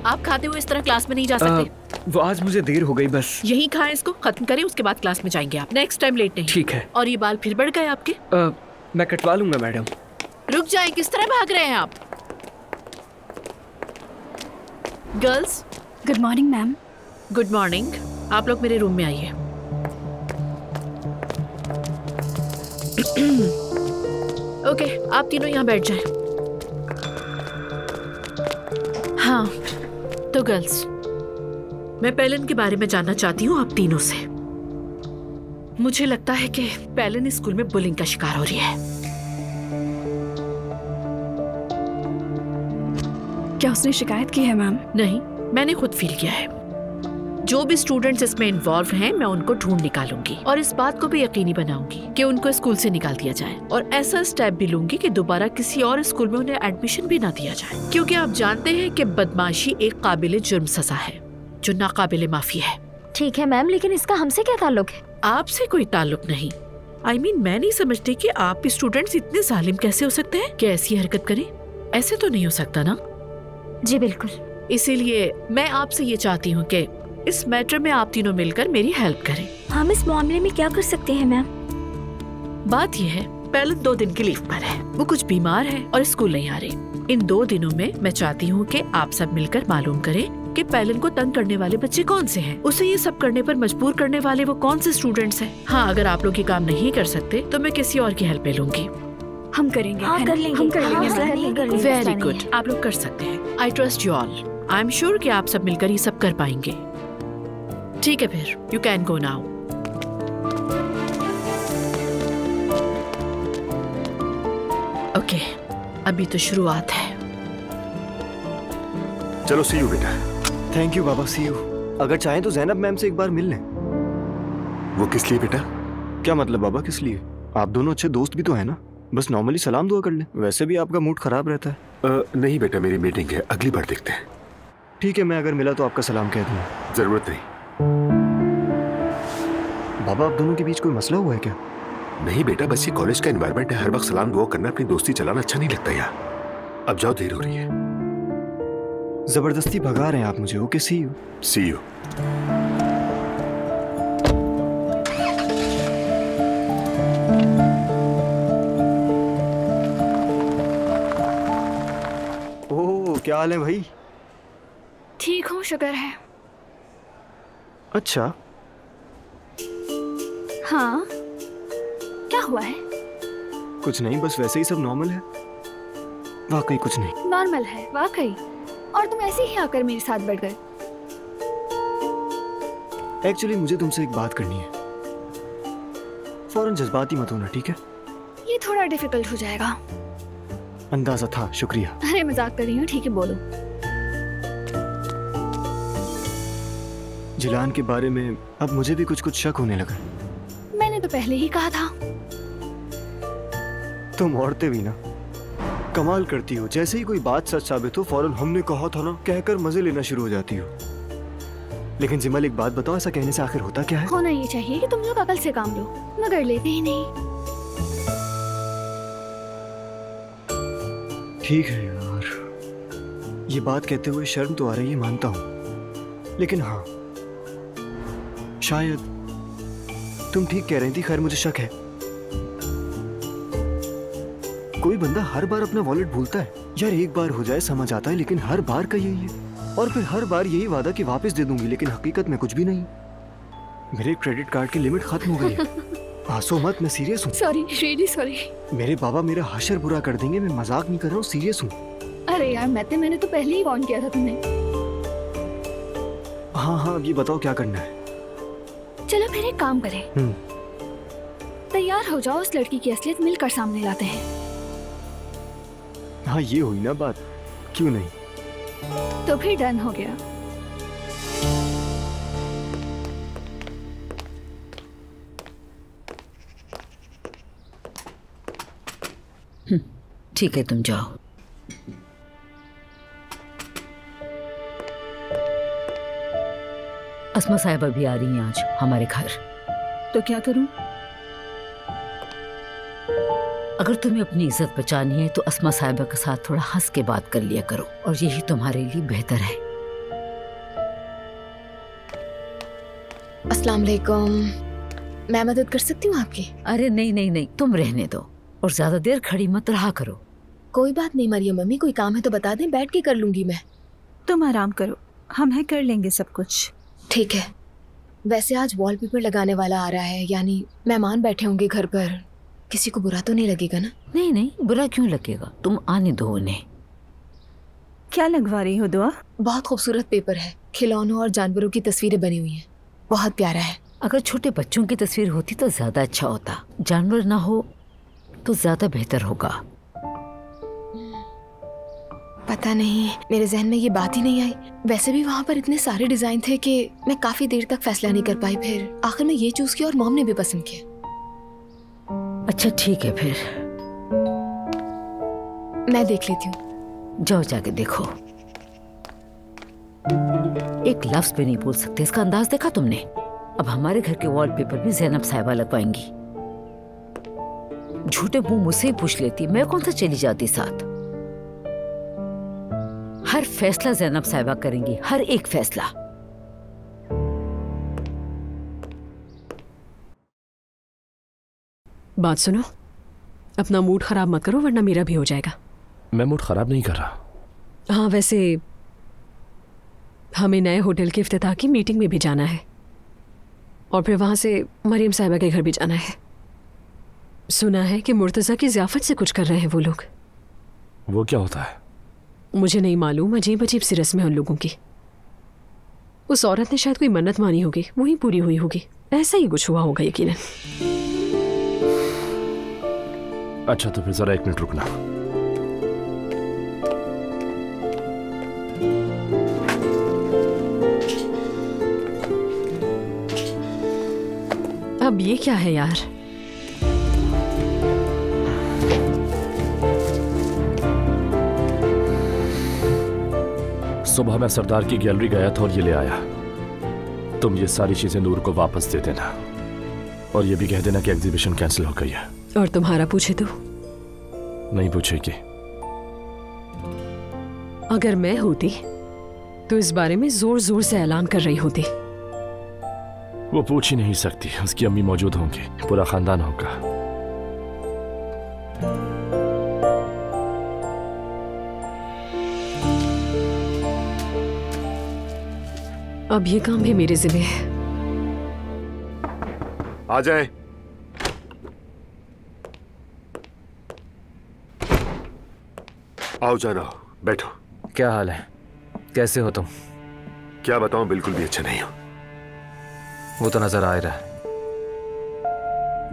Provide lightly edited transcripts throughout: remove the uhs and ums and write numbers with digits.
आप खाते हुए इस तरह क्लास में नहीं जा सकते। वो आज मुझे देर हो गई बस। यही खाएं, इसको खत्म करें, उसके बाद क्लास में जाएंगे आप। नेक्स्ट टाइम लेट नहीं। ठीक है। और ये बाल फिर बढ़ गए आपके? मैं कटवा लूंगा मैडम। रुक जाए, किस तरह भाग रहे हैं आप? Girls, good morning ma'am. Good morning. आप लोग मेरे रूम में आइए। ओके, आप तीनों यहाँ बैठ जाएं। हाँ, तो गर्ल्स, मैं पेलन के बारे में जानना चाहती हूँ आप तीनों से। मुझे लगता है कि पेलन इस स्कूल में बुलिंग का शिकार हो रही है। क्या उसने शिकायत की है मैम? नहीं, मैंने खुद फील किया है। जो भी स्टूडेंट्स इसमें इन्वॉल्व हैं, मैं उनको ढूंढ निकालूंगी और इस बात को भी यकीनी बनाऊंगी कि उनको स्कूल से निकाल दिया जाए, और ऐसा स्टेप भी लूंगी कि दोबारा किसी और स्कूल में उन्हें एडमिशन भी ना दिया जाए, क्योंकि आप जानते हैं कि बदमाशी एक काबिले जुर्म सजा है जो नाकाबिले माफी है। ठीक है मैम, लेकिन इसका हमसे क्या ताल्लुक है? आपसे कोई ताल्लुक नहीं। I mean, मैं नहीं समझती कि आप भी स्टूडेंट्स इतने जालिम कैसे हो सकते हैं कि ऐसी हरकत करें। ऐसे तो नहीं हो सकता ना? जी बिल्कुल। इसीलिए मैं आपसे ये चाहती हूँ कि इस मैटर में आप तीनों मिलकर मेरी हेल्प करें। हम इस मामले में क्या कर सकते हैं मैम? बात यह है, पेलन 2 दिन की लीव पर है। वो कुछ बीमार है और स्कूल नहीं आ रही। इन 2 दिनों में मैं चाहती हूँ कि आप सब मिलकर मालूम करें कि पेलन को तंग करने वाले बच्चे कौन से हैं, उसे ये सब करने पर मजबूर करने वाले वो कौन से स्टूडेंट्स हैं। हाँ, अगर आप लोग ये काम नहीं कर सकते तो मैं किसी और की हेल्प ले लूंगी। हम करेंगे। हाँ, कर लेंगे। हम कर लेंगे। वेरी गुड, आप लोग कर सकते हैं। I trust you all. I am sure कि आप सब मिलकर ये सब कर पाएंगे। ठीक है, फिर you can go now. Okay, अभी तो शुरुआत है। चलो सी यू बेटा। थैंक यू बाबा, सी यू। अगर चाहें तो ज़ैनब मैम से एक बार मिल लें। वो किस लिए बेटा? क्या मतलब बाबा, किस लिए? आप दोनों अच्छे दोस्त भी तो हैं ना, बस नॉर्मली सलाम दुआ कर लें। वैसे भी आपका मूड खराब रहता है। नहीं बेटा, मेरी मीटिंग है, अगली बार देखते हैं। ठीक है, मैं अगर मिला तो आपका सलाम कह दूंगा। जरूरत नहीं। बाबा, आप दोनों के बीच कोई मसला हुआ है क्या? नहीं बेटा, बस ये कॉलेज का एनवायरनमेंट है, हर वक्त सलाम दुआ करना, अपनी दोस्ती चलाना अच्छा नहीं लगता यार। अब जाओ, देर हो रही है। जबरदस्ती भगा रहे हैं आप मुझे। Okay, see you. See you. Oh, क्या हाल है भाई? ठीक हूँ, शुक्र है। अच्छा। हाँ, क्या हुआ है? कुछ नहीं, बस वैसे ही सब नॉर्मल है। वाकई कुछ नहीं। नॉर्मल है वाकई? और तुम ऐसे ही आकर मेरे साथ बैठ गए? एक्चुअली मुझे तुमसे एक बात करनी है। फौरन जज्बाती मत होना, ठीक है? ये थोड़ा डिफिकल्ट हो जाएगा। अंदाजा था, शुक्रिया। अरे मजाक कर रही हूँ, ठीक है बोलो। जिलान के बारे में अब मुझे भी कुछ शक होने लगा। मैंने तो पहले ही कहा था। तुम औरतें भी ना कमाल करती हो। जैसे ही कोई बात सच साबित हो, फौरन हमने कहा था ना कहकर मजे लेना शुरू हो जाती हो। लेकिन जिमल, एक बात बताओ, ऐसा कहने से आखिर होता क्या है? होना ये चाहिए कि तुम लोग अकल से काम लो, मगर लेते ही नहीं। ठीक है यार, ये बात कहते हुए शर्म तो आ रही है, मानता हूं। लेकिन हाँ, शायद तुम ठीक कह रही थी। खैर, मुझे शक है। कोई बंदा हर बार अपना वॉलेट भूलता है यार। एक बार हो जाए समझ आता है, लेकिन हर बार का यही है। और फिर हर बार यही वादा कि वापस दे दूंगी, लेकिन हकीकत में कुछ भी नहीं। मेरे क्रेडिट कार्ड की लिमिट खत्म हो गई है। हंसो मत, मैं सीरियस हूँ। Sorry, really sorry. मेरे बाबा मेरा हशर बुरा कर देंगे। मैं मजाक नहीं कर रहा हूँ, सीरियस हूँ। अरे यार, मैंने तो पहले ही वार्न किया था तुम्हें। हाँ हाँ, अब ये बताओ क्या करना है? चलो फिर एक काम करें। तैयार हो जाओ, उस लड़की की असलियत मिलकर सामने लाते हैं। हाँ, ये हुई ना बात, क्यों नहीं? तो फिर डन हो गया। ठीक है, तुम जाओ। अस्मा साहिबा भी आ रही हैं आज हमारे घर। तो क्या करूं? अगर तुम्हें अपनी इज्जत बचानी है तो अस्मा साहिबा के साथ थोड़ा हंस के बात कर लिया करो, और यही तुम्हारे लिए बेहतर है। अस्सलाम वालेकुम। मैं मदद कर सकती हूँ आपकी? अरे नहीं नहीं नहीं, तुम रहने दो और ज्यादा देर खड़ी मत रहा करो। कोई बात नहीं मरियम मम्मी, कोई काम है तो बता दें, बैठ के कर लूंगी मैं। तुम आराम करो, हम है कर लेंगे सब कुछ। ठीक है। वैसे आज वॉलपेपर लगाने वाला आ रहा है, यानी मेहमान बैठे होंगे घर पर, किसी को बुरा तो नहीं लगेगा ना? नहीं नहीं, बुरा क्यों लगेगा, तुम आने दो उन्हें। क्या लगवा रही हो दुआ? बहुत खूबसूरत पेपर है, खिलौनों और जानवरों की तस्वीरें बनी हुई हैं, बहुत प्यारा है। अगर छोटे बच्चों की तस्वीर होती तो ज्यादा अच्छा होता, जानवर ना हो तो ज्यादा बेहतर होगा। पता नहीं, मेरे जहन में ये बात ही नहीं आई। वैसे भी वहाँ पर इतने सारे डिजाइन थे कि मैं काफी देर तक फैसला नहीं कर पाई, फिर आखिर में ये चूज किया और मॉम ने भी पसंद किया। अच्छा ठीक है, फिर मैं देख लेती हूँ। जाओ जाके देखो। एक लफ्ज भी नहीं बोल सकते, इसका अंदाज देखा तुमने? अब हमारे घर के वॉलपेपर भी ज़ैनब साहिबा लगवाएंगी। झूठे मुंह मुझसे ही पूछ लेती, मैं कौन सा चली जाती साथ। हर फैसला ज़ैनब साहिबा करेंगी, हर एक फैसला। बात सुनो, अपना मूड खराब मत करो वरना मेरा भी हो जाएगा। मैं मूड खराब नहीं कर रहा। हाँ, वैसे हमें नए होटल के इफ्तिताह की मीटिंग में भी जाना है और फिर वहाँ से मरियम साहिबा के घर भी जाना है। सुना है कि मुर्तज़ा की ज़ियाफ़त से कुछ कर रहे हैं वो लोग। वो क्या होता है? मुझे नहीं मालूम, अजीब अजीब सी रस्में उन लोगों की। उस औरत ने शायद कोई मन्नत मानी होगी, वही पूरी हुई होगी, ऐसा ही कुछ हुआ होगा यकीनन। अच्छा तो फिर जरा 1 मिनट रुकना। अब ये क्या है यार? सुबह मैं सरदार की गैलरी गया था और ये ले आया। तुम ये सारी चीजें नूर को वापस दे देना और ये भी कह देना कि एग्जीबिशन कैंसिल हो गई है। और तुम्हारा पूछे तो? नहीं पूछेगी। अगर मैं होती तो इस बारे में जोर जोर से ऐलान कर रही होती। वो पूछ ही नहीं सकती, उसकी अम्मी मौजूद होंगी, पूरा खानदान होगा। अब ये काम भी मेरे जिम्मे है। आ जाए। आओ जाना, बैठो। क्या हाल है, कैसे हो तुम? क्या बताऊं, बिल्कुल भी अच्छा नहीं हो। वो तो नजर आ रहा है।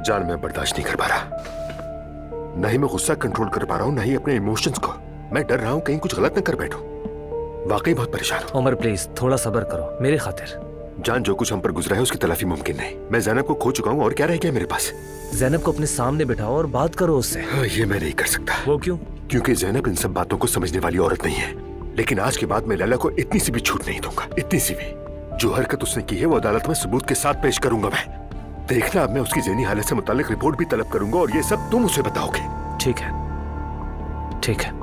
जान मैं बर्दाश्त नहीं कर पा रहा, नहीं मैं गुस्सा कंट्रोल कर पा रहा हूं, नहीं अपने इमोशंस को। मैं डर रहा हूं कहीं कुछ गलत न कर बैठूं। वाकई बहुत परेशान हूं। उमर प्लीज थोड़ा सब्र करो मेरी खातिर। जान जो कुछ हम पर गुजरा है उसकी तलाफी मुमकिन नहीं। मैं ज़ैनब को खो चुका हूं और क्या रह गया मेरे पास। ज़ैनब को अपने सामने बिठाओ और बात करो उससे। हाँ, ये मैं नहीं कर सकता। वो क्यों? क्योंकि ज़ैनब इन सब बातों को समझने वाली औरत नहीं है। लेकिन आज के बाद मैं लैला को इतनी सी भी छूट नहीं दूंगा, इतनी सी भी। जो हरकत उसने की है वो अदालत में सबूत के साथ पेश करूंगा मैं। देखना, अब मैं उसकी ज़हनी हालत से मुताल्लिक रिपोर्ट भी तलब करूंगा और ये सब तुम उसे बताओगे। ठीक है, ठीक है।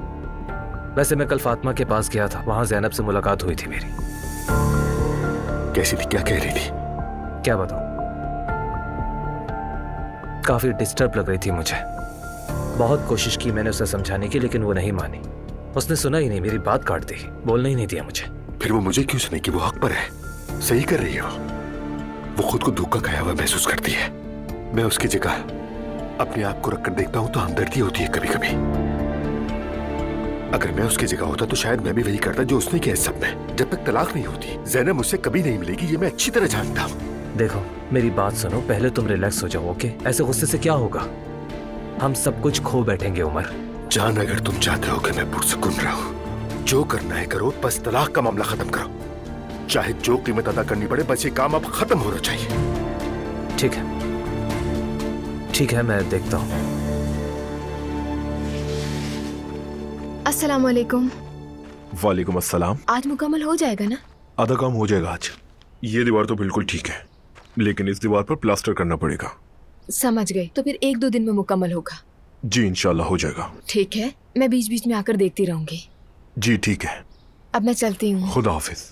वैसे मैं कल फातिमा के पास गया था, वहां ज़ैनब से मुलाकात हुई थी मेरी। कैसी थी, क्या कह रही थी? क्या बताऊं, काफी डिस्टर्ब लग रही थी मुझे। बहुत कोशिश की मैंने उसे समझाने की, लेकिन वो नहीं मानी। उसने सुना ही नहीं, मेरी बात काट दी, बोलने ही नहीं दिया मुझे। फिर वो मुझे क्यों सुने कि वो हक पर है, सही कर रही है। वो खुद को धोखा खाया हुआ महसूस करती है। मैं उसकी जगह अपने आप को रखकर देखता हूं तो हमदर्दी होती है कभी कभी। अगर मैं उसकी जगह होता तो शायद मैं भी वही करता जो उसने किया। सब में जब तक तलाक नहीं होती ज़ैनब मुझसे कभी नहीं मिलेगी, ये मैं अच्छी तरह जानता हूँ। देखो मेरी बात सुनो, पहले तुम रिलैक्स हो जाओ, ओके? ऐसे गुस्से से क्या होगा, हम सब कुछ खो बैठेंगे उमर। जान, अगर तुम चाहते हो कि मैं पुरसुकून रहूं, जो करना है करो, बस तलाक का मामला खत्म करो। चाहे जो कीमत अदा करनी पड़े, बस ये काम अब खत्म होना चाहिए। ठीक है, ठीक है, मैं देखता हूँ। अस्सलाम वालेकुम। वालेकुम अस्सलाम। आज मुकम्मल हो जाएगा ना? आधा काम हो जाएगा आज। ये दीवार तो बिल्कुल ठीक है, लेकिन इस दीवार पर प्लास्टर करना पड़ेगा। समझ गई, तो फिर 1-2 दिन में मुकम्मल होगा। जी इंशाल्लाह हो जाएगा। ठीक है, मैं बीच बीच में आकर देखती रहूंगी। जी ठीक है। अब मैं चलती हूँ। खुदा हाफिज।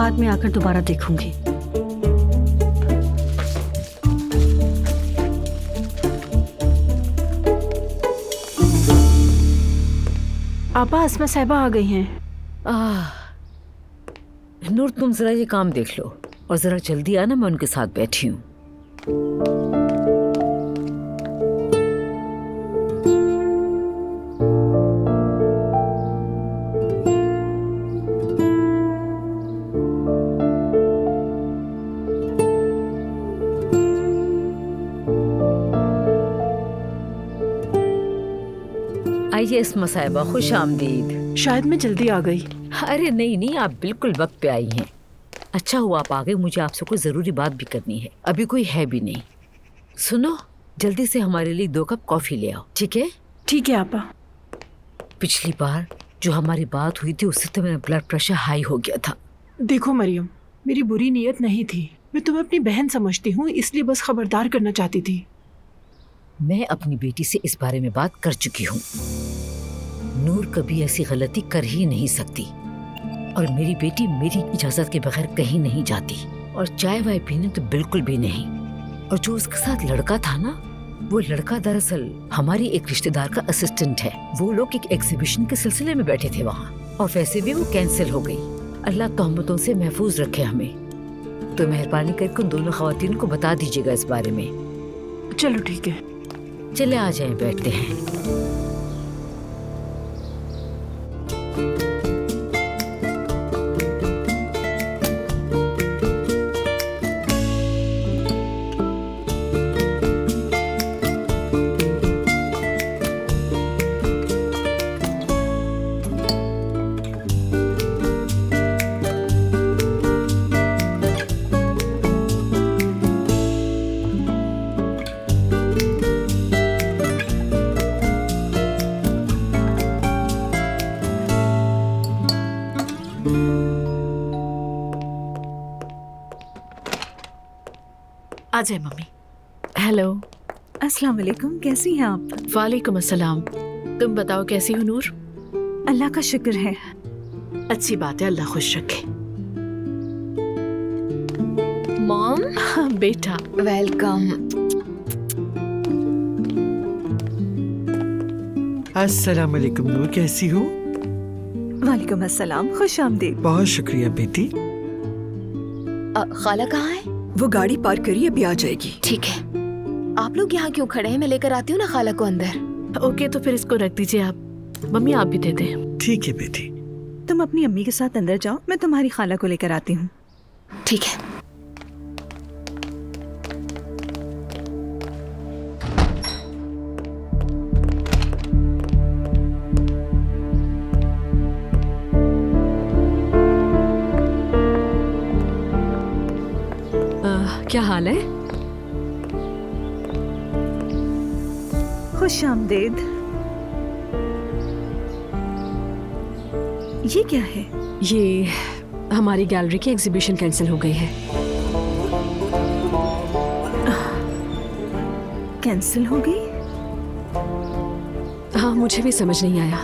बाद में आकर दोबारा देखूंगी। आपा अस्मा साहिबा आ गई हैं। नूर, तुम जरा ये काम देख लो और जरा जल्दी आना, मैं उनके साथ बैठी हूँ। आइए अस्मा साहिबा, खुश आमदीद। शायद मैं जल्दी आ गई। अरे नहीं नहीं, आप बिल्कुल वक्त पे आई हैं। अच्छा हुआ आप आ गए, मुझे आपसे कोई जरूरी बात भी करनी है। अभी कोई है भी नहीं। सुनो, जल्दी से हमारे लिए 2 कप कॉफी ले आओ, ठीक है? ठीक है आपा। पिछली बार जो हमारी बात हुई थी उससे तो मेरा ब्लड प्रेशर हाई हो गया था। देखो मरियम, मेरी बुरी नीयत नहीं थी। मैं तुम्हें अपनी बहन समझती हूँ, इसलिए बस खबरदार करना चाहती थी। मैं अपनी बेटी से इस बारे में बात कर चुकी हूँ। नूर कभी ऐसी गलती कर ही नहीं सकती और मेरी बेटी मेरी इजाजत के बगैर कहीं नहीं जाती, और चाय वाय पीने तो बिल्कुल भी नहीं। और जो उसके साथ लड़का था ना, वो लड़का दरअसल हमारी एक रिश्तेदार का असिस्टेंट है। वो लोग एक एग्जीबिशन के सिलसिले में बैठे थे वहाँ, और वैसे भी वो कैंसिल हो गई। अल्लाह तोहमतों से महफूज रखे हमें। तो मेहरबानी करके उन दोनों खवातीन को बता दीजिएगा इस बारे में। चलो ठीक है, चले आ जाएं, बैठते हैं। आ जाए मम्मी। हेलो। अस्सलाम वालेकुम, कैसी हैं आप? वालेकुम अस्सलाम। तुम बताओ कैसी हो नूर? अल्लाह का शुक्र है। अच्छी बात है, अल्लाह खुश रखे। मॉम। बेटा वेलकम। अस्सलाम वालेकुम नूर, कैसी हो? वालेकुम अस्सलाम, खुश आमदीद। बहुत शुक्रिया बेटी। खाला कहाँ है? वो गाड़ी पार्क करी, अभी आ जाएगी। ठीक है। आप लोग यहाँ क्यों खड़े हैं? मैं लेकर आती हूँ ना खाला को अंदर। ओके, तो फिर इसको रख दीजिए आप। मम्मी आप भी दे दें। ठीक है बेटी। तुम अपनी अम्मी के साथ अंदर जाओ, मैं तुम्हारी खाला को लेकर आती हूँ। ठीक है। क्या हाल है? खुश आमदीद। ये क्या है? ये हमारी गैलरी की एग्जीबिशन कैंसिल हो गई है। कैंसिल हो गई? हाँ, मुझे भी समझ नहीं आया।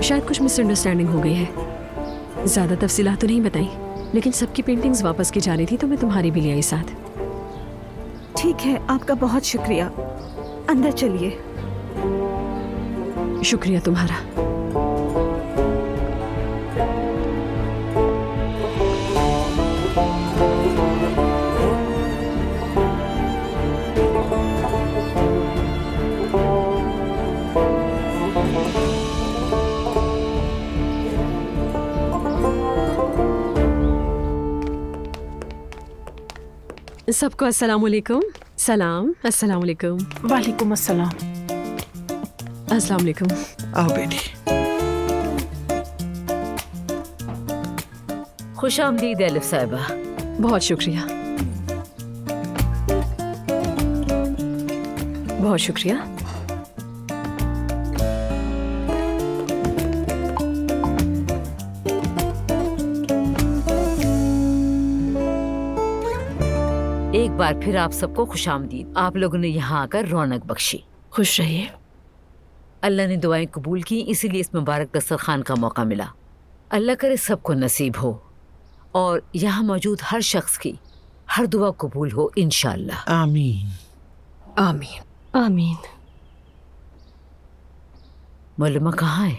शायद कुछ मिसअंडरस्टैंडिंग हो गई है। ज्यादा तफसीलात तो नहीं बताई, लेकिन सबकी पेंटिंग्स वापस की जा रही थी तो मैं तुम्हारी भी ले आई साथ। ठीक है, आपका बहुत शुक्रिया। अंदर चलिए। शुक्रिया तुम्हारा। सबको अस्सलाम वालेकुम। सलाम। अस्सलाम वालेकुम। वालेकुम अस्सलाम। अस्सलाम वालेकुम। आओ बेटी। खुश आमदीद एलिफ साहिबा। बहुत शुक्रिया, बहुत शुक्रिया। एक बार फिर आप सबको खुशामदीद। आप लोगों ने यहाँ आकर रौनक बख्शी। खुश रहिए। अल्लाह ने दुआएं कबूल की, इसीलिए इस मुबारक दस्तरखान का मौका मिला। अल्लाह करे सबको नसीब हो और यहाँ मौजूद हर शख्स की हर दुआ कबूल हो इंशाअल्लाह। आमीन आमीन आमीन। मौलमा कहाँ है?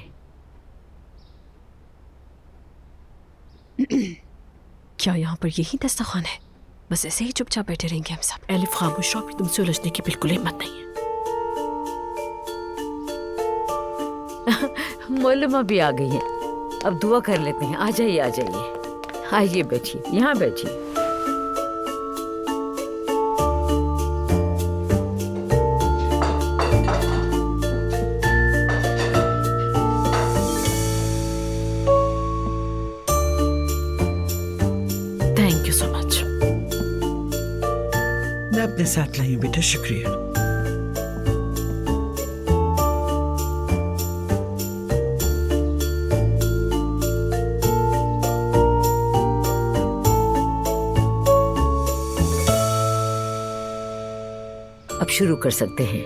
क्या यहाँ पर यही दस्तरखान है? बस ऐसे ही चुपचाप बैठे रहेंगे हम सब। एलिफ खामोश रहो, तुमसे उलझने की बिल्कुल हिम्मत नहीं है। मौलमा भी आ गई हैं। अब दुआ कर लेते हैं। आ जाइए आ जाइए, आइए बैठिए, यहाँ बैठिए। Thank you so much. मैं अपने साथ लाई हूँ बेटा, शुक्रिया। अब शुरू कर सकते हैं।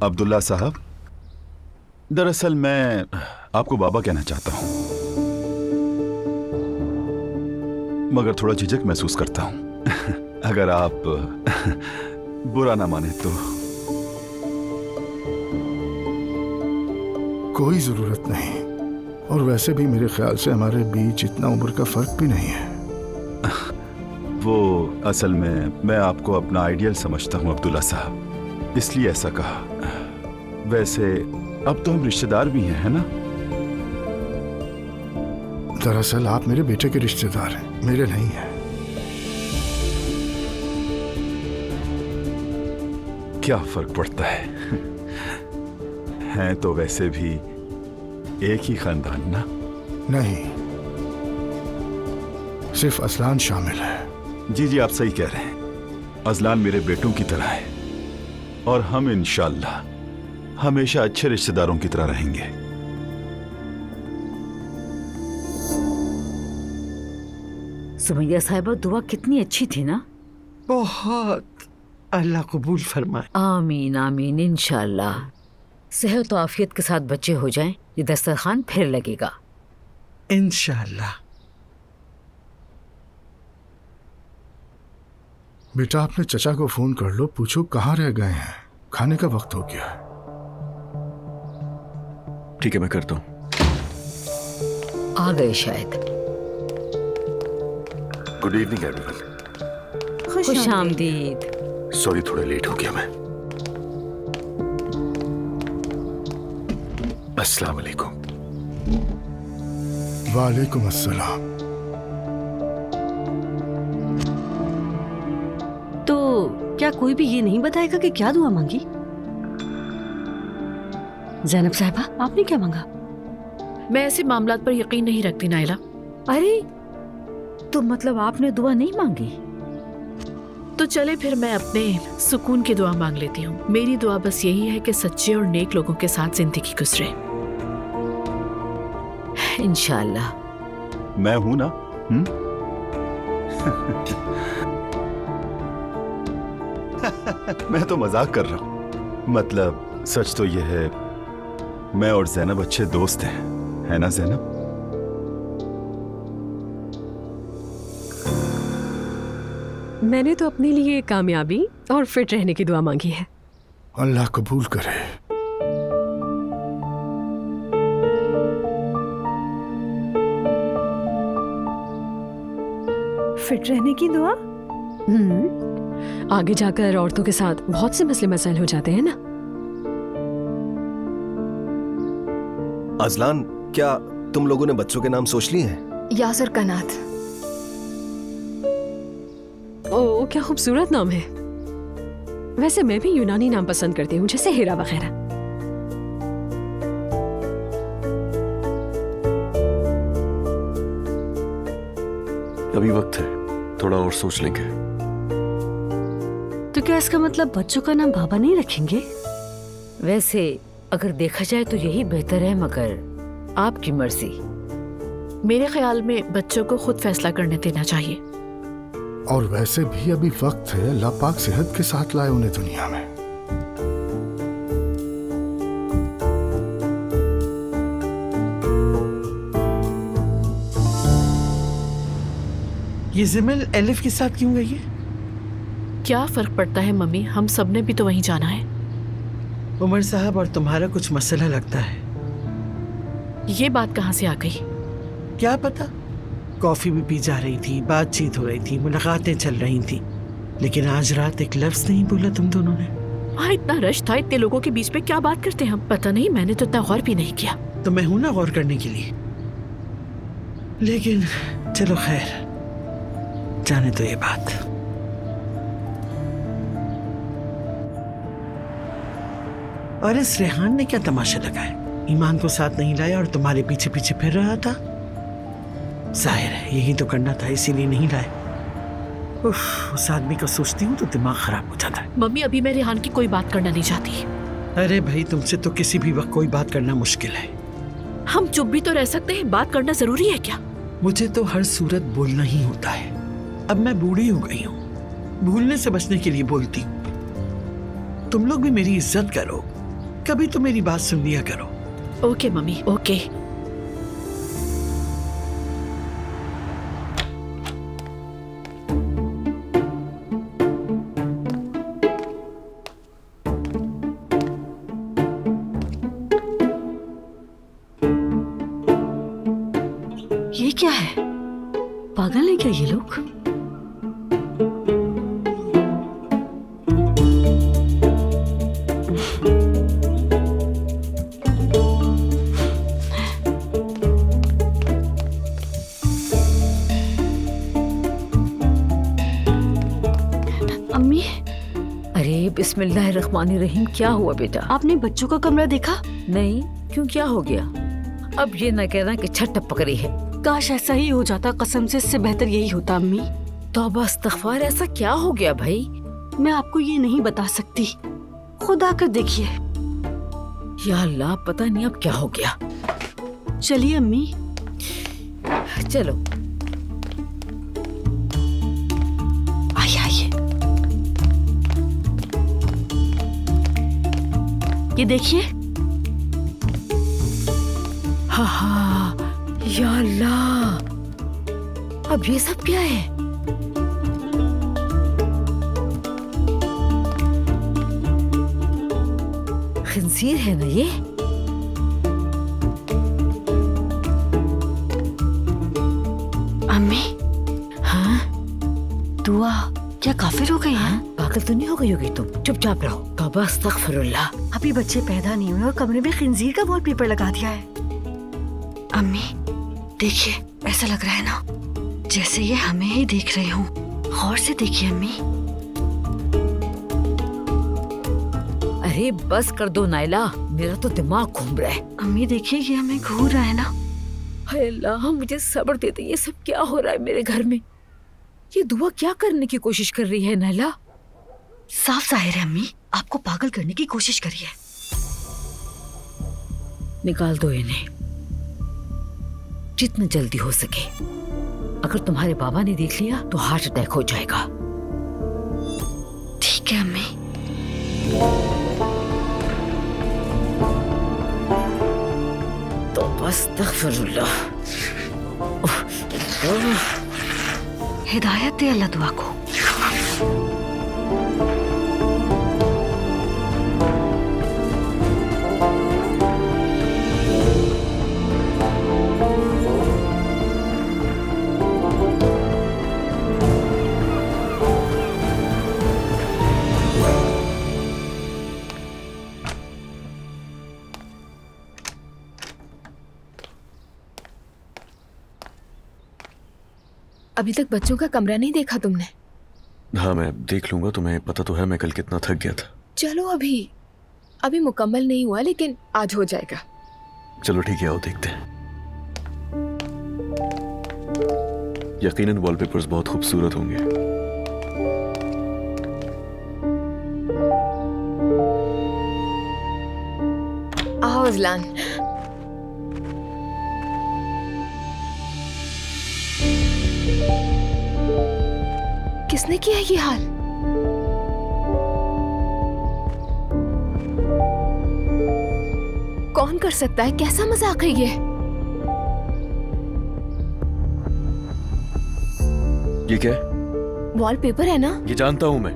अब्दुल्ला साहब, दरअसल मैं आपको बाबा कहना चाहता हूं, मगर थोड़ा झिझक महसूस करता हूं। अगर आप बुरा ना माने तो। कोई जरूरत नहीं, और वैसे भी मेरे ख्याल से हमारे बीच इतना उम्र का फर्क भी नहीं है। वो असल में मैं आपको अपना आइडियल समझता हूं अब्दुल्ला साहब, इसलिए ऐसा कहा। वैसे अब तो हम रिश्तेदार भी हैं, है ना? दरअसल आप मेरे बेटे के रिश्तेदार हैं, मेरे नहीं हैं। क्या फर्क पड़ता है? हैं तो वैसे भी एक ही खानदान ना? नहीं, सिर्फ असलान शामिल है। जी जी, आप सही कह रहे हैं। अजलान मेरे बेटों की तरह है और हम इंशाअल्लाह हमेशा अच्छे रिश्तेदारों की तरह रहेंगे। सुमैया साहिबा, दुआ कितनी अच्छी थी ना? बहुत। अल्लाह कबूल फरमाए। आमीन आमीन। इंशाअल्लाह सेहत और आफियत के साथ बच्चे हो जाएं, ये दस्तरखान फिर लगेगा इंशाअल्लाह। बेटा, अपने चचा को फोन कर लो, पूछो कहाँ रह गए हैं, खाने का वक्त हो गया है। ठीक है, मैं करता हूँ। आ गए शायद। Good evening everyone. खुश आमदीद। सॉरी, थोड़ा लेट हो गया मैं। अस्सलाम वालेकुम। वालेकुम अस्सलाम। तो क्या कोई भी ये नहीं बताएगा कि क्या दुआ मांगी? ज़ैनब साहिबा, आपने क्या मांगा? मैं ऐसे मामलात पर यकीन नहीं रखती नाइला। अरे तो मतलब आपने दुआ नहीं मांगी? तो चले फिर मैं अपने सुकून की दुआ मांग लेती हूँ। मेरी दुआ बस यही है कि सच्चे और नेक लोगों के साथ जिंदगी गुजरे इंशाअल्लाह। मैं हूं ना? मैं तो मजाक कर रहा हूं। मतलब सच तो यह है, मैं और ज़ैनब अच्छे दोस्त हैं, है ना ज़ैनब? मैंने तो अपने लिए कामयाबी और फिट रहने की दुआ मांगी है। अल्लाह कबूल करे। फिट रहने की दुआ। आगे जाकर औरतों के साथ बहुत से मसले मसाइल हो जाते हैं ना। अजलान, क्या तुम लोगों ने बच्चों के नाम सोच लिए हैं? यासर कनात। ओ, क्या खूबसूरत नाम है। वैसे मैं भी यूनानी नाम पसंद करती हूँ, जैसे हीरा वगैरह। अभी वक्त है, थोड़ा और सोच लेंगे। तो क्या इसका मतलब बच्चों का नाम बाबा नहीं रखेंगे? वैसे अगर देखा जाए तो यही बेहतर है, मगर आपकी मर्जी। मेरे ख्याल में बच्चों को खुद फैसला करने देना चाहिए। और वैसे भी अभी वक्त है, अल्लाह पाक सेहत के साथ लाए उन्हें दुनिया में। ये जिमिल एलिफ के साथ क्यों गई है? क्या फर्क पड़ता है मम्मी, हम सबने भी तो वहीं जाना है। उमर साहब और तुम्हारा कुछ मसला लगता है। ये बात कहाँ से आ गई? क्या पता, कॉफी भी पी जा रही थी, बातचीत हो रही थी, मुलाकातें चल रही थी, लेकिन आज रात एक लफ्ज नहीं बोला तुम दोनों ने। वहाँ इतना रश था, इतने लोगों के बीच में क्या बात करते हैं हम? पता नहीं, मैंने तो इतना गौर भी नहीं किया। तो मैं हूं ना गौर करने के लिए। लेकिन चलो खैर, जाने तो ये बात। और इस रेहान ने क्या तमाशा लगाया? ईमान को साथ नहीं लाया और तुम्हारे पीछे पीछे फिर रहा था। जाहिर है यही तो करना था, इसीलिए नहीं लाए। उस आदमी को सोचती हूँ तो दिमाग खराब हो जाता है। मम्मी, अभी मैं रेहान की कोई बात करना नहीं चाहती। अरे भाई, तुमसे तो किसी भी वक्त कोई बात करना मुश्किल है। हम चुप भी तो रह सकते हैं, बात करना जरूरी है क्या? मुझे तो हर सूरत बोलना ही होता है। अब मैं बूढ़ी हो गई हूँ, भूलने से बचने के लिए बोलती हूँ। तुम लोग भी मेरी इज्जत करो, कभी तो मेरी बात सुन लिया करो। Okay mummy, okay. ये क्या है? पागल है क्या ये लोग? अम्मी। अरे बिस्मिल्लाहिर्रहमानिर्रहीम, क्या हुआ बेटा? आपने बच्चों का कमरा देखा? नहीं, क्यों, क्या हो गया? अब ये न कहना कि छत टपक रही है। काश ऐसा ही हो जाता, कसम से इससे बेहतर यही होता अम्मी। तौबा इस्तग़फ़ार, ऐसा क्या हो गया भाई? मैं आपको ये नहीं बता सकती, खुद आकर देखिए। या अल्लाह, पता नहीं अब क्या हो गया। चलिए अम्मी। चलो आइए आइए। ये देखिए। हाँ हाँ, या अल्लाह, अब ये सब क्या है? खिंजीर है ना ये? अम्मी। हाँ? दुआ क्या काफिर हो गई है? पागल तो नहीं हो गई होगी तुम? चुपचाप रहो। तौबा अस्तगफिरुल्लाह। अभी बच्चे पैदा नहीं हुए और कमरे में खिंजीर का वॉलपेपर लगा दिया है। अम्मी देखिए, ऐसा लग रहा है ना जैसे ये हमें ही देख रहे हो। गौर से देखिए अम्मी। अरे बस कर दो नाइला, मेरा तो दिमाग घूम रहा है। अम्मी देखिए, ये हमें घूर रहा है ना। हाय अल्लाह, मुझे सब्र दे दे। ये सब क्या हो रहा है मेरे घर में? ये दुआ क्या करने की कोशिश कर रही है नाइला? साफ जाहिर है अम्मी, आपको पागल करने की कोशिश करी है। निकाल दो इन्हें जितना जल्दी हो सके। अगर तुम्हारे बाबा ने देख लिया तो हार्ट अटैक हो जाएगा। ठीक है अम्मी। तो बस अस्तगफिरुल्लाह। हिदायत दे अल्लाह दुआ को। अभी तक बच्चों का कमरा नहीं देखा तुमने? हाँ मैं देख लूंगा, तुम्हें पता तो है मैं कल कितना थक गया था। चलो अभी मुकम्मल नहीं हुआ लेकिन आज हो जाएगा। चलो ठीक है, आओ देखते हैं। यकीनन वॉलपेपर्स बहुत खूबसूरत होंगे। आओ अजलान। किसने किया ये हाल? कौन कर सकता है? कैसा मजाक है ये क्या है? वॉलपेपर है ना? ये जानता हूं मैं,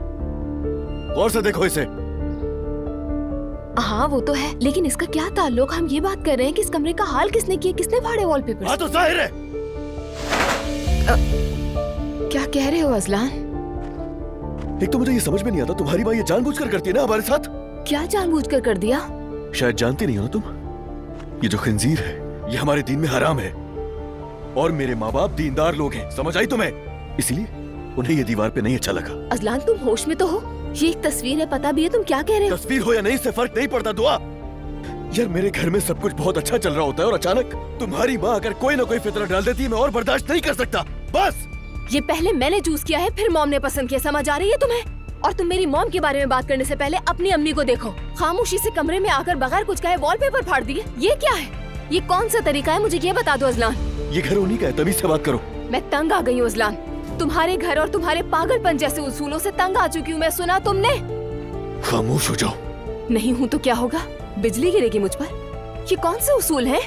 गौर से देखो इसे। हाँ वो तो है, लेकिन इसका क्या ताल्लुक? हम ये बात कर रहे हैं कि इस कमरे का हाल किसने किया, किसने फाड़े वॉलपेपर? हाँ तो जाहिर है। क्या कह रहे हो अजलान? एक तो मुझे ये समझ में नहीं आता, तुम्हारी माँ ये जानबूझकर करती है ना हमारे साथ? क्या जानबूझकर कर दिया? शायद जानती नहीं हो ना तुम, ये जो खंजीर है ये हमारे दीन में हराम है और मेरे माँ बाप दीनदार लोग हैं, समझ आई तुम्हें? इसलिए उन्हें ये दीवार पे नहीं अच्छा लगा। अजलान तुम होश में तो हो? ये एक तस्वीर है, पता भी है तुम क्या कह रहे हो? तस्वीर हो या नहीं इससे फर्क नहीं पड़ता दुआ। यार मेरे घर में सब कुछ बहुत अच्छा चल रहा होता है और अचानक तुम्हारी माँ अगर कोई ना कोई फितरा डाल देती है मैं और बर्दाश्त नहीं कर सकता। बस ये पहले मैंने चूज किया है, फिर मॉम ने पसंद किया, समझ आ रही है तुम्हें? और तुम मेरी मॉम के बारे में बात करने से पहले अपनी अम्मी को देखो, खामोशी से कमरे में आकर बगैर कुछ कहे वॉलपेपर फाड़ दिए। ये क्या है? ये कौन सा तरीका है? मुझे ये बता दो अजलान। ये घर उन्हीं का है, तमीज से बात करो। मैं तंग आ गई हूँ अजलान, तुम्हारे घर और तुम्हारे पागलपन जैसे उसूलों से तंग आ चुकी हूँ मैं। सुना तुमने? खामोश हो जाओ। नहीं हूँ तो क्या होगा? बिजली गिरेगी मुझ पर। ये कौन से उसूल हैं?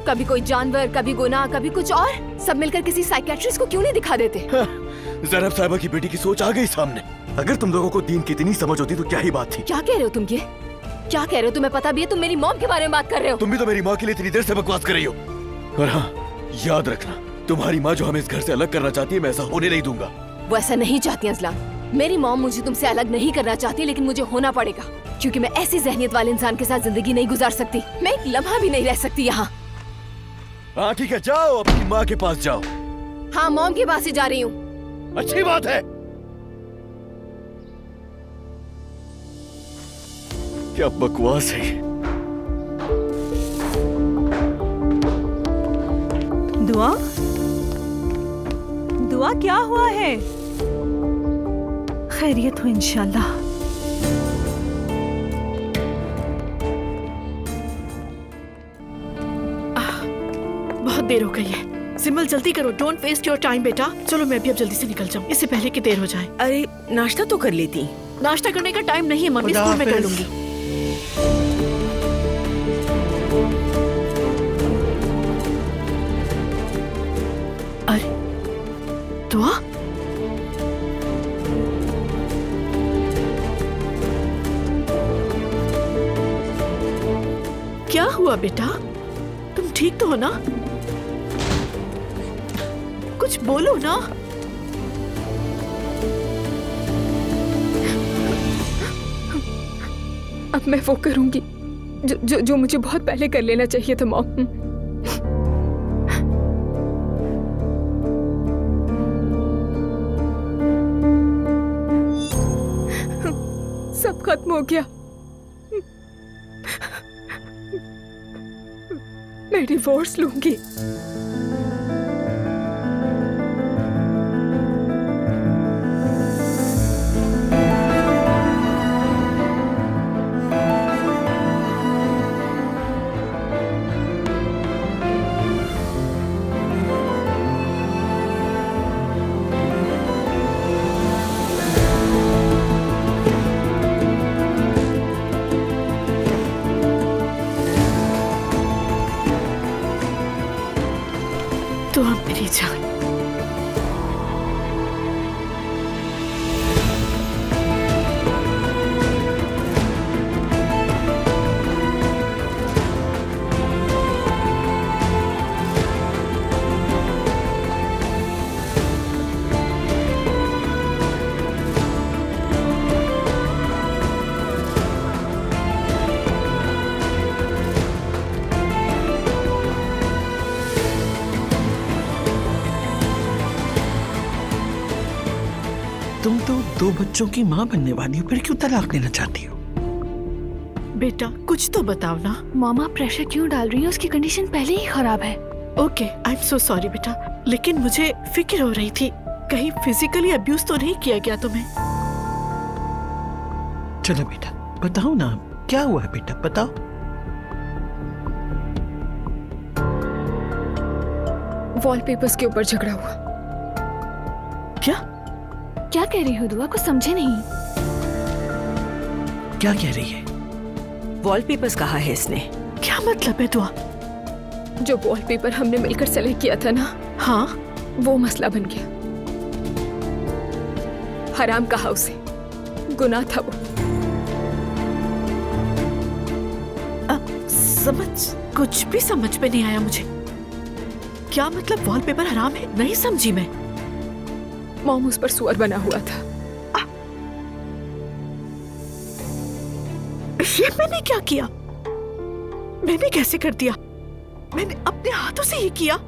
कभी कोई जानवर, कभी गुनाह, कभी कुछ और। सब मिलकर किसी साइकियाट्रिस्ट को क्यों नहीं दिखा देते? ज़ैनब साहिबा की बेटी की सोच आ गई सामने। अगर तुम लोगों को दीन की इतनी समझ होती तो क्या ही बात थी। क्या कह रहे हो तुम? ये क्या कह रहे हो? तुम्हें पता भी है तुम मेरी मॉम के बारे में बात कर रहे हो? तुम भी तो मेरी माँ के लिए इतनी देर से बकवास कर रही हो। और हाँ याद रखना, तुम्हारी माँ जो हमें इस घर से अलग करना चाहती है, मैं ऐसा होने नहीं दूंगा। वो ऐसा नहीं चाहती अजलान। मेरी मॉम मुझे तुमसे अलग नहीं करना चाहती, लेकिन मुझे होना पड़ेगा क्योंकि मैं ऐसी ज़हनियत वाले इंसान के साथ जिंदगी नहीं गुजार सकती। मैं एक लम्हा भी नहीं रह सकती यहाँ। हाँ ठीक है, जाओ अपनी माँ के पास जाओ। हाँ मॉम के पास ही जा रही हूँ। अच्छी बात है। क्या बकवास है। दुआ, दुआ क्या हुआ है? खैरियत हो इंशाल्लाह। बहुत देर हो गई है, सिमल जल्दी करो, डोंट वेस्ट योर टाइम बेटा। चलो मैं भी अब जल्दी से निकल जाऊँ, इससे पहले कि देर हो जाए। अरे नाश्ता तो कर लेती। नाश्ता करने का टाइम नहीं है मम्मी, स्कूल में कर लूंगी। अरे दुआ, क्या हुआ बेटा? तुम ठीक तो हो ना? कुछ बोलो ना। अब मैं वो करूंगी जो मुझे बहुत पहले कर लेना चाहिए था मॉम। सब खत्म हो गया। मैं डिवोर्स लूंगी। 2 बच्चों की माँ बनने वाली हो, फिर क्यों तलाक लेना चाहती हो? बेटा कुछ तो बताओ ना। मामा प्रेशर क्यों डाल रही है? उसकी कंडीशन पहले ही खराब है। Okay, I am so sorry बेटा, लेकिन मुझे फिक्र हो रही थी कहीं फिजिकली अब्यूज तो नहीं किया गया तुम्हें। चलो बेटा बताओ ना, क्या हुआ है बेटा, बताओ। वॉलपेपर्स के ऊपर झगड़ा हुआ। क्या कह रही हो दुआ? कुछ समझे नहीं। क्या कह रही है? वॉलपेपर्स कहा है इसने। क्या मतलब है दुआ? जो वॉलपेपर हमने मिलकर सेलेक्ट किया था ना, हाँ, वो मसला बन गया। हराम कहा उसे, गुनाह था वो। कुछ भी समझ में नहीं आया मुझे। क्या मतलब वॉलपेपर हराम है? नहीं समझी मैं। मॉम उस पर सुअर बना हुआ था। ये मैंने क्या किया? मैंने कैसे कर दिया? मैंने अपने हाथों से ये किया।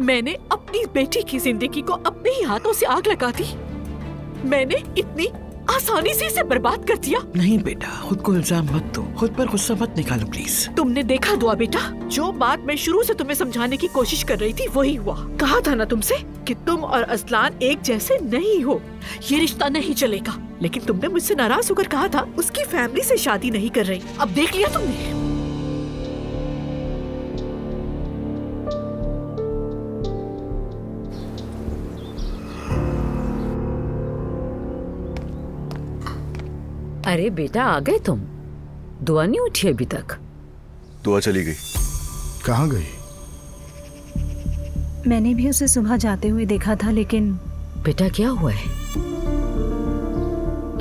मैंने अपनी बेटी की जिंदगी को अपने ही हाथों से आग लगा दी। मैंने इतनी आसानी से इसे बर्बाद कर दिया। नहीं बेटा, खुद को इल्जाम मत दो, खुद पर गुस्सा मत निकालो प्लीज। तुमने देखा दुआ बेटा, जो बात मैं शुरू से तुम्हें समझाने की कोशिश कर रही थी वही हुआ। कहा था ना तुमसे कि तुम और असलान एक जैसे नहीं हो, ये रिश्ता नहीं चलेगा। लेकिन तुमने मुझसे नाराज होकर कहा था उसकी फैमिली से शादी नहीं कर रही। अब देख लिया तुमने। अरे बेटा आ गए तुम? दुआ नहीं उठी अभी तक? दुआ चली गई। कहाँ गई? मैंने भी उसे सुबह जाते हुए देखा था, लेकिन बेटा क्या हुआ है?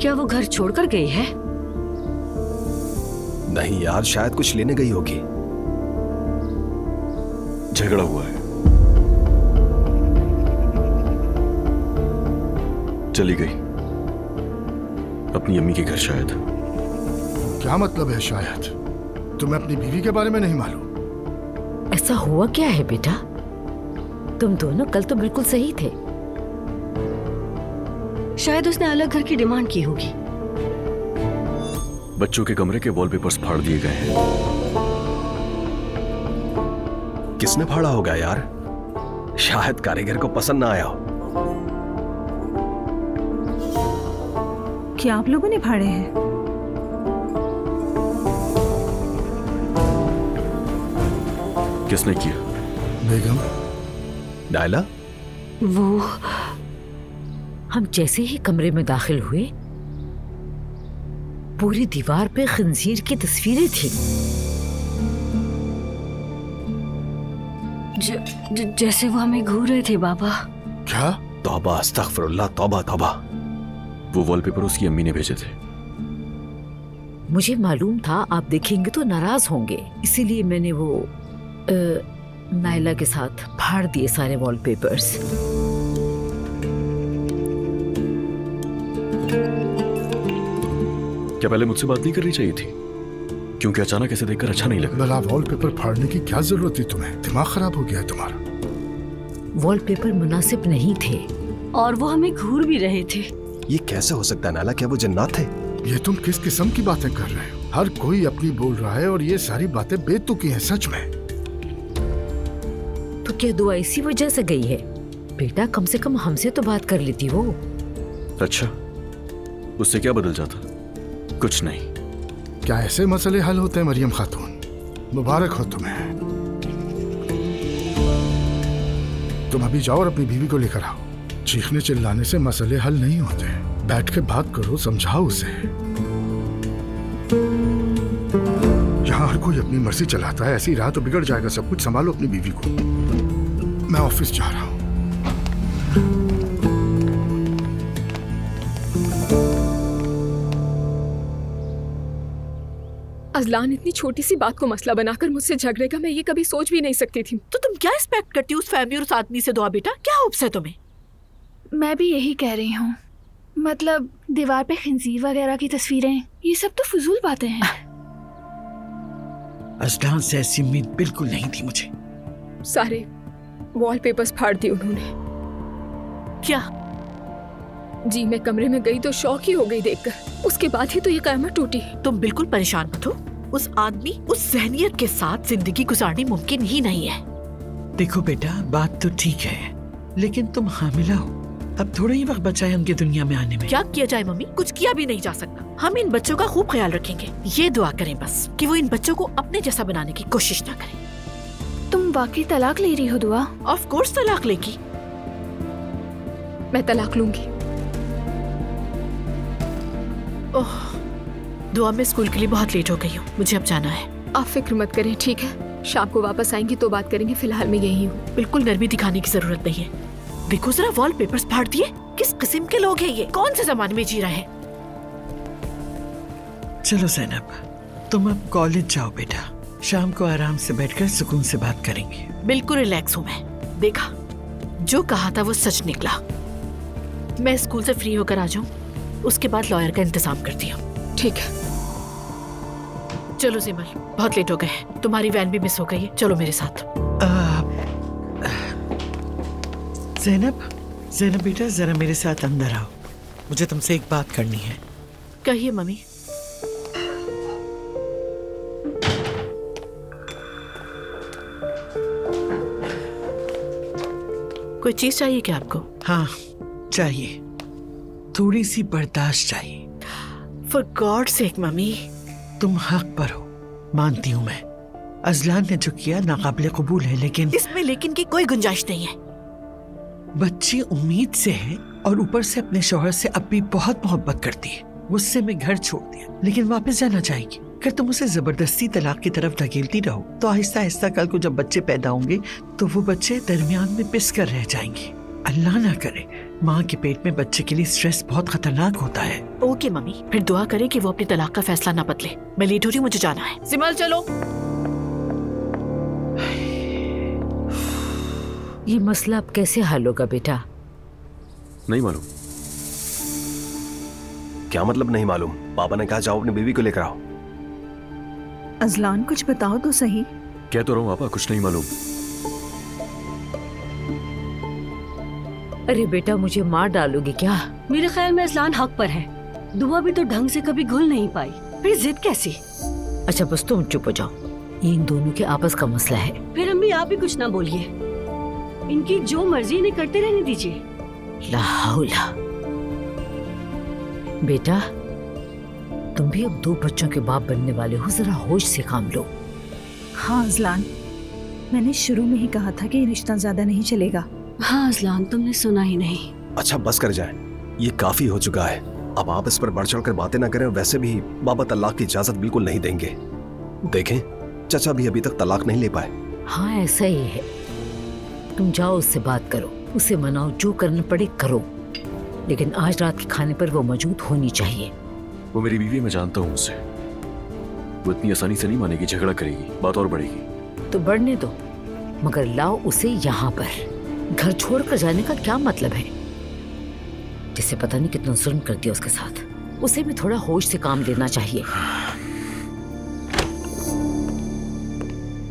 क्या वो घर छोड़कर गई है? नहीं यार, शायद कुछ लेने गई होगी। झगड़ा हुआ है, चली गई अपनी अम्मी के घर शायद। क्या मतलब है शायद? तुम्हें अपनी बीवी के बारे में नहीं मालूम? ऐसा हुआ क्या है बेटा? तुम दोनों कल तो बिल्कुल सही थे। शायद उसने अलग घर की डिमांड की होगी। बच्चों के कमरे के वॉलपेपर्स फाड़ दिए गए हैं। किसने फाड़ा होगा यार? शायद कारीगर को पसंद ना आया हो। क्या आप लोगों ने फाड़े हैं? किसने किया? बेगम। नायला? वो हम जैसे ही कमरे में दाखिल हुए, पूरी दीवार पे खंजीर की तस्वीरें थी। जैसे वो हमें घूर रहे थे बाबा। क्या? तौबा अस्तगफिरुल्लाह, तौबा तौबा। वो वॉलपेपर उसकी अम्मी ने भेजे थे। मुझे मालूम था आप देखेंगे तो नाराज होंगे, इसीलिए मैंने वो नायला के साथ फाड़ दिए सारे वॉलपेपर्स। क्या पहले मुझसे बात नहीं करनी चाहिए थी? क्योंकि अचानक ऐसे देखकर अच्छा नहीं लगा। भला वॉलपेपर फाड़ने की क्या जरूरत थी तुम्हें? दिमाग खराब हो गया है तुम्हारा। वॉलपेपर मुनासिब नहीं थे और वो हमें घूर भी रहे थे। ये कैसे हो सकता है नाला? क्या वो जन्नत थे? ये तुम किस किस्म की बातें कर रहे हो? हर कोई अपनी बोल रहा है और ये सारी बातें बेतुकी हैं सच में। तो क्या दुआ इसी वजह से गई है? बेटा कम से कम हमसे तो बात कर लेती वो। अच्छा, उससे क्या बदल जाता? कुछ नहीं। क्या ऐसे मसले हल होते हैं मरियम खातून? मुबारक हो तुम्हें। तुम अभी जाओ और अपनी बीवी को लेकर आओ। चीखने चिल्लाने से मसले हल नहीं होते। बैठ के बात करो, समझाओ उसे। यहाँ हर कोई अपनी मर्जी चलाता है, ऐसी रहा तो बिगड़ जाएगा सब कुछ। संभालो अपनी बीवी को। मैं ऑफिस जा रहा हूँ। अजलान इतनी छोटी सी बात को मसला बनाकर मुझसे झगड़ेगा, मैं ये कभी सोच भी नहीं सकती थी। तो तुम क्या एक्सपेक्ट करती हो उस फैमिली और उस आदमी से? दुआ बेटा क्या होप्स है तुम्हें? मैं भी यही कह रही हूँ। मतलब दीवार पे खंजीर वगैरह की तस्वीरें, ये सब तो फजूल बातें हैं। अजलान से ऐसी उम्मीद बिल्कुल नहीं थी मुझे। सारे वॉलपेपर्स फाड़ दिए उन्होंने। क्या जी मैं कमरे में गई तो शौक ही हो गई देखकर, उसके बाद ही तो ये कयामत टूटी। तुम बिल्कुल परेशान मत हो, उस आदमी उस ज़हनियत के साथ जिंदगी गुजारनी मुमकिन ही नहीं है। देखो बेटा, बात तो ठीक है, लेकिन तुम हामिला हो, अब थोड़ा ही वक्त बचा है उनकी दुनिया में आने में। क्या किया जाए मम्मी, कुछ किया भी नहीं जा सकता। हम इन बच्चों का खूब ख्याल रखेंगे। ये दुआ करें बस कि वो इन बच्चों को अपने जैसा बनाने की कोशिश ना करें। तुम वाकई तलाक ले रही हो दुआ? ऑफ कोर्स तलाक लेगी। मैं तलाक लूंगी। ओह दुआ, मैं स्कूल के लिए बहुत लेट हो गई हूँ, मुझे अब जाना है। आप फिक्र मत करें, ठीक है? शाम को वापस आएंगी तो बात करेंगे, फिलहाल मैं यही हूँ। बिल्कुल नरमी दिखाने की जरूरत नहीं है। देखो जरा वॉलपेपर्स फाड़ दिए, किस किस्म के लोग हैं ये, कौन से जमाने में जी रहे हैं। चलो ज़ैनब, तुम अब कॉलेज जाओ बेटा, शाम को आराम से बैठकर सुकून से बात करेंगे। बिल्कुल रिलैक्स हूँ मैं। देखा, जो कहा था वो सच निकला। मैं स्कूल से फ्री होकर आ जाऊँ, उसके बाद लॉयर का इंतजाम करती हूँ। ठीक है। चलो जिमल, बहुत लेट हो गए, तुम्हारी वैन भी मिस हो गई है, चलो मेरे साथ। ज़ैनब बेटा, जरा मेरे साथ अंदर आओ, मुझे तुमसे एक बात करनी है। कहिए मम्मी। कोई चीज चाहिए क्या आपको? हाँ चाहिए, थोड़ी सी बर्दाश्त चाहिए। For God sake mummy. तुम हक पर हो, मानती हूँ मैं, अजलान ने जो किया नाकाबिले कबूल है, लेकिन इसमें लेकिन की कोई गुंजाइश नहीं है। बच्ची उम्मीद से है और ऊपर से अपने शौहर से अब भी बहुत मोहब्बत करती है। गुस्से में घर छोड़ दिया, लेकिन वापस जाना चाहेगी। अगर तुम उसे जबरदस्ती तलाक की तरफ धकेलती रहो तो आहिस्ता आहिस्ता कल को जब बच्चे पैदा होंगे तो वो बच्चे दरमियान में पिस कर रह जाएंगे। अल्लाह ना करे, माँ के पेट में बच्चे के लिए स्ट्रेस बहुत खतरनाक होता है। ओके मम्मी, फिर दुआ करें कि वो अपनी तलाक का फैसला ना बदले। मैं लेट हो रही हूँ, मुझे जाना है। जिमल चलो। ये मसला अब कैसे हल होगा बेटा? नहीं मालूम। क्या मतलब नहीं मालूम? पापा ने कहा जाओ अपनी बीवी को लेकर आओ। अजलान कुछ बताओ तो सही। कह तो रहा हूँ पापा, कुछ नहीं मालूम। अरे बेटा, मुझे मार डालोगे क्या? मेरे ख्याल में अजलान हक पर है। दुआ भी तो ढंग से कभी घुल नहीं पाई, फिर जिद कैसी? अच्छा बस तुम चुप हो जाओ, ये इन दोनों के आपस का मसला है। फिर अम्मी आप भी कुछ ना बोलिए, इनकी जो मर्जी इन्हें करते रहने दीजिए। ला हौला। बेटा तुम भी अब 2 बच्चों के बाप बनने वाले हो, जरा होश से काम लो। हाँ अजलान, मैंने शुरू में ही कहा था कि ये रिश्ता ज्यादा नहीं चलेगा। हाँ अजलान, तुमने सुना ही नहीं। अच्छा बस कर जाए, ये काफी हो चुका है। अब आप इस पर बढ़ चढ़ कर बातें ना करें, और वैसे भी बाबा तलाक की इजाजत बिल्कुल नहीं देंगे। देखें, चाचा भी अभी तक तलाक नहीं ले पाए। हाँ ऐसा ही है, तुम जाओ उससे बात करो, उसे मनाओ, जो करना पड़े करो, लेकिन आज रात के खाने पर वो मौजूद होनी चाहिए। वो मेरी बीवी, मैं जानता हूँ उसे, वो इतनी आसानी से नहीं मानेगी, झगड़ा करेगी, बात और बढ़ेगी। तो बढ़ने दो, मगर लाओ उसे यहाँ पर। घर छोड़कर जाने का क्या मतलब है? जिसे पता नहीं कितना जुल्म कर दिया उसके साथ, उसे भी थोड़ा होश से काम लेना चाहिए।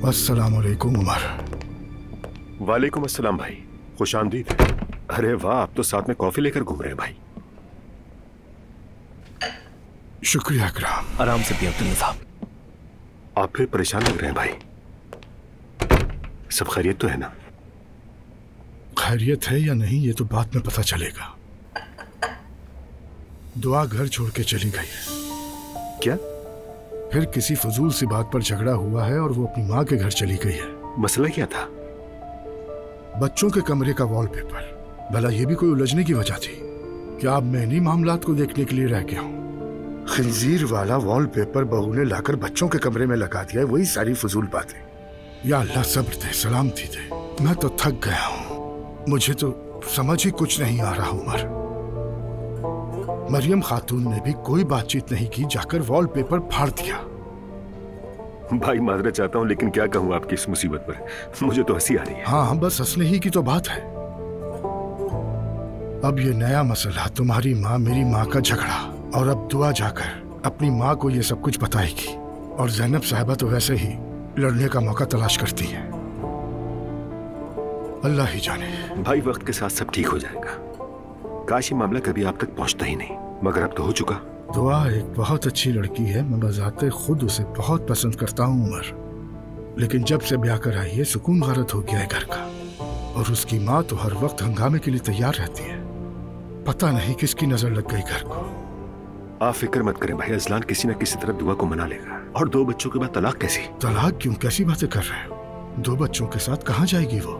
अस्सलाम वालेकुम उमर। वालेकुम अस्सलाम भाई, खुशामदीद। अरे वाह, आप तो साथ में कॉफी लेकर घूम रहे हैं भाई। शुक्रिया इकराम। आराम से पिए अब्दुल्ला साहब। आप फिर परेशान लग रहे हैं भाई, सब खैरियत तो है ना? खैरियत है या नहीं ये तो बाद में पता चलेगा। दुआ घर छोड़ के चली गई है। क्या? फिर किसी फजूल सी बात पर झगड़ा हुआ है और वो अपनी माँ के घर चली गई है। मसला क्या था? बच्चों के कमरे का वॉलपेपर। भला ये भी कोई उलझने की वजह थी? क्या अब मैं इन्हीं मामलात को देखने के लिए रह गया हूँ? खंजीर वाला वॉलपेपर बहू ने लाकर बच्चों के कमरे में लगा दिया, वही सारी फजूल बातें। या अल्लाह सब्र दे, सलामती दे। मैं तो थक गया हूँ, मुझे तो समझ ही कुछ नहीं आ रहा। उमर, मरियम खातून ने भी कोई बातचीत नहीं की, जाकर वॉलपेपर फाड़ दिया। भाई माजरत चाहता हूँ, लेकिन क्या कहूँ आपकी इस मुसीबत पर, मुझे तो हंसी आ रही है। हाँ बस हंसने ही की तो बात है। अब ये नया मसला, तुम्हारी माँ मेरी माँ का झगड़ा, और अब दुआ जाकर अपनी माँ को ये सब कुछ बताएगी। और ज़ैनब साहिबा तो वैसे ही लड़ने का मौका तलाश करती है। अल्लाह ही जाने। भाई वक्त के साथ सब ठीक हो जाएगा। काश ये मामला कभी आप तक पहुंचता ही नहीं, मगर अब तो हो चुका। दुआ एक बहुत अच्छी लड़की है, मैं बजाते खुद उसे बहुत पसंद करता हूँ उमर, लेकिन जब से ब्याह कर आई है सुकून गारत हो गया है घर का, और उसकी माँ तो हर वक्त हंगामे के लिए तैयार रहती है। पता नहीं किसकी नजर लग गई घर को। आप फिक्र मत करें भाई, अजलान किसी न किसी तरह दुआ को मना लेगा। और 2 बच्चों के बाद तलाक कैसी? तलाक क्यों? कैसी बातें कर रहे हो? 2 बच्चों के साथ कहाँ जाएगी वो?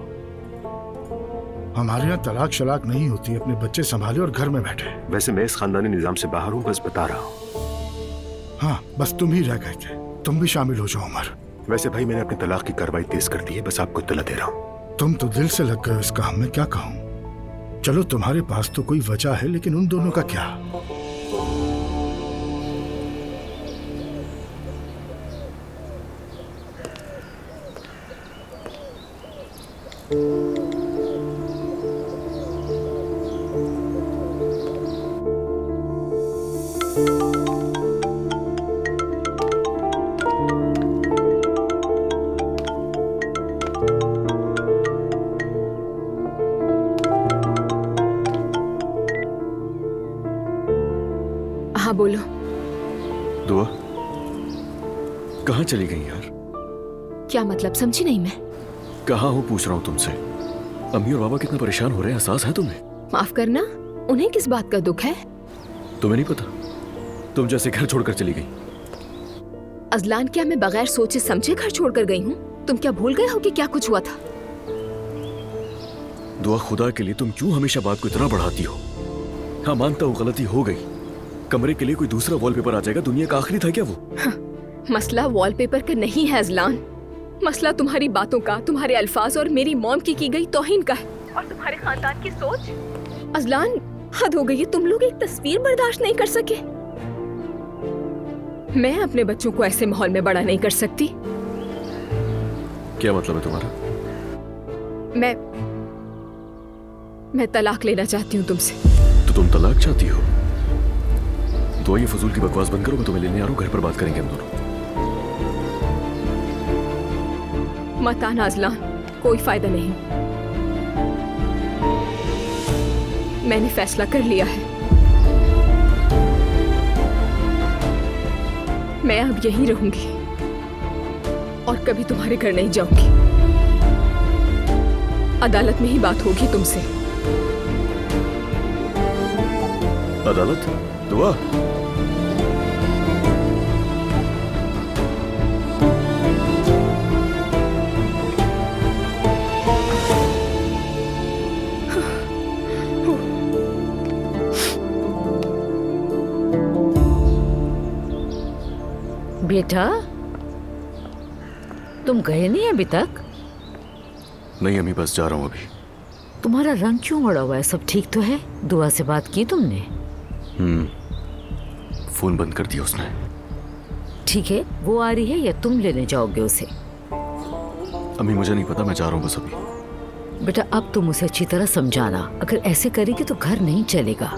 हमारे यहाँ तलाक शलाक नहीं होती, अपने बच्चे संभाले और घर में बैठे। वैसे मैं इस खानदानी निजाम से बाहर हूँ, बस बता रहा हूँ। हाँ, बस तुम ही रह गए थे, तुम भी शामिल हो जाओ उमर। वैसे भाई मैंने अपनी तलाक की कार्रवाई तेज कर दी है, बस आपको इत्तला दे रहा हूँ। तुम तो दिल से लग गए इस काम में, क्या कहूँ। चलो तुम्हारे पास तो कोई वजह है, लेकिन उन दोनों का क्या? हाँ बोलो। दुआ कहाँ चली गई यार? क्या मतलब, समझी नहीं मैं। कहाँ हूँ पूछ रहा हूँ तुमसे। अम्मी और बाबा कितना परेशान हो रहे हैं, एहसास है तुम्हें? माफ करना, उन्हें किस बात का दुख है? तुम्हें नहीं पता? तुम जैसे घर छोड़कर चली गई। अजलान, क्या मैं बगैर सोचे समझे घर छोड़कर गई हूँ? तुम क्या भूल गए हो कि क्या कुछ हुआ था? दुआ खुदा के लिए तुम क्यों हमेशा बात को इतना बढ़ाती हो? हाँ मानता हूँ गलती हो गई, कमरे के लिए कोई दूसरा वॉलपेपर आ जाएगा, दुनिया का आखिरी था क्या वो? मसला वॉलपेपर का नहीं है अजलान, मसला तुम्हारी बातों का, तुम्हारे अल्फाज और मेरी मॉम की गई तौहीन का है, और तुम्हारे खानदान की सोच। अजलान, हद हो गई है, तुम लोग एक तस्वीर बर्दाश्त नहीं कर सके। मैं अपने बच्चों को ऐसे माहौल में बड़ा नहीं कर सकती। क्या मतलब है तुम्हारा? मैं तलाक लेना चाहती हूँ तुमसे। तो तुम तलाक चाहती हो? तो ये फजूल की बकवास बंद करो, मैं तुम्हें लेने आ रहा हूँ, घर पर बात करेंगे हम दोनों। मत आना अजलान, कोई फायदा नहीं। मैंने फैसला कर लिया है, मैं अब यहीं रहूंगी और कभी तुम्हारे घर नहीं जाऊंगी। अदालत में ही बात होगी तुमसे। अदालत? दुआ? बेटा, तुम गए नहीं अभी तक? नहीं अम्मी, बस जा रहा हूँ अभी। तुम्हारा रंग क्यों अड़ा हुआ है? सब ठीक तो है? दुआ से बात की तुमने? फोन बंद कर दिया उसने। ठीक है, वो आ रही है या तुम लेने जाओगे उसे? अम्मी मुझे नहीं पता, मैं जा रहा हूँ बस अभी। बेटा अब तुम उसे अच्छी तरह समझाना, अगर ऐसे करेगी तो घर नहीं चलेगा।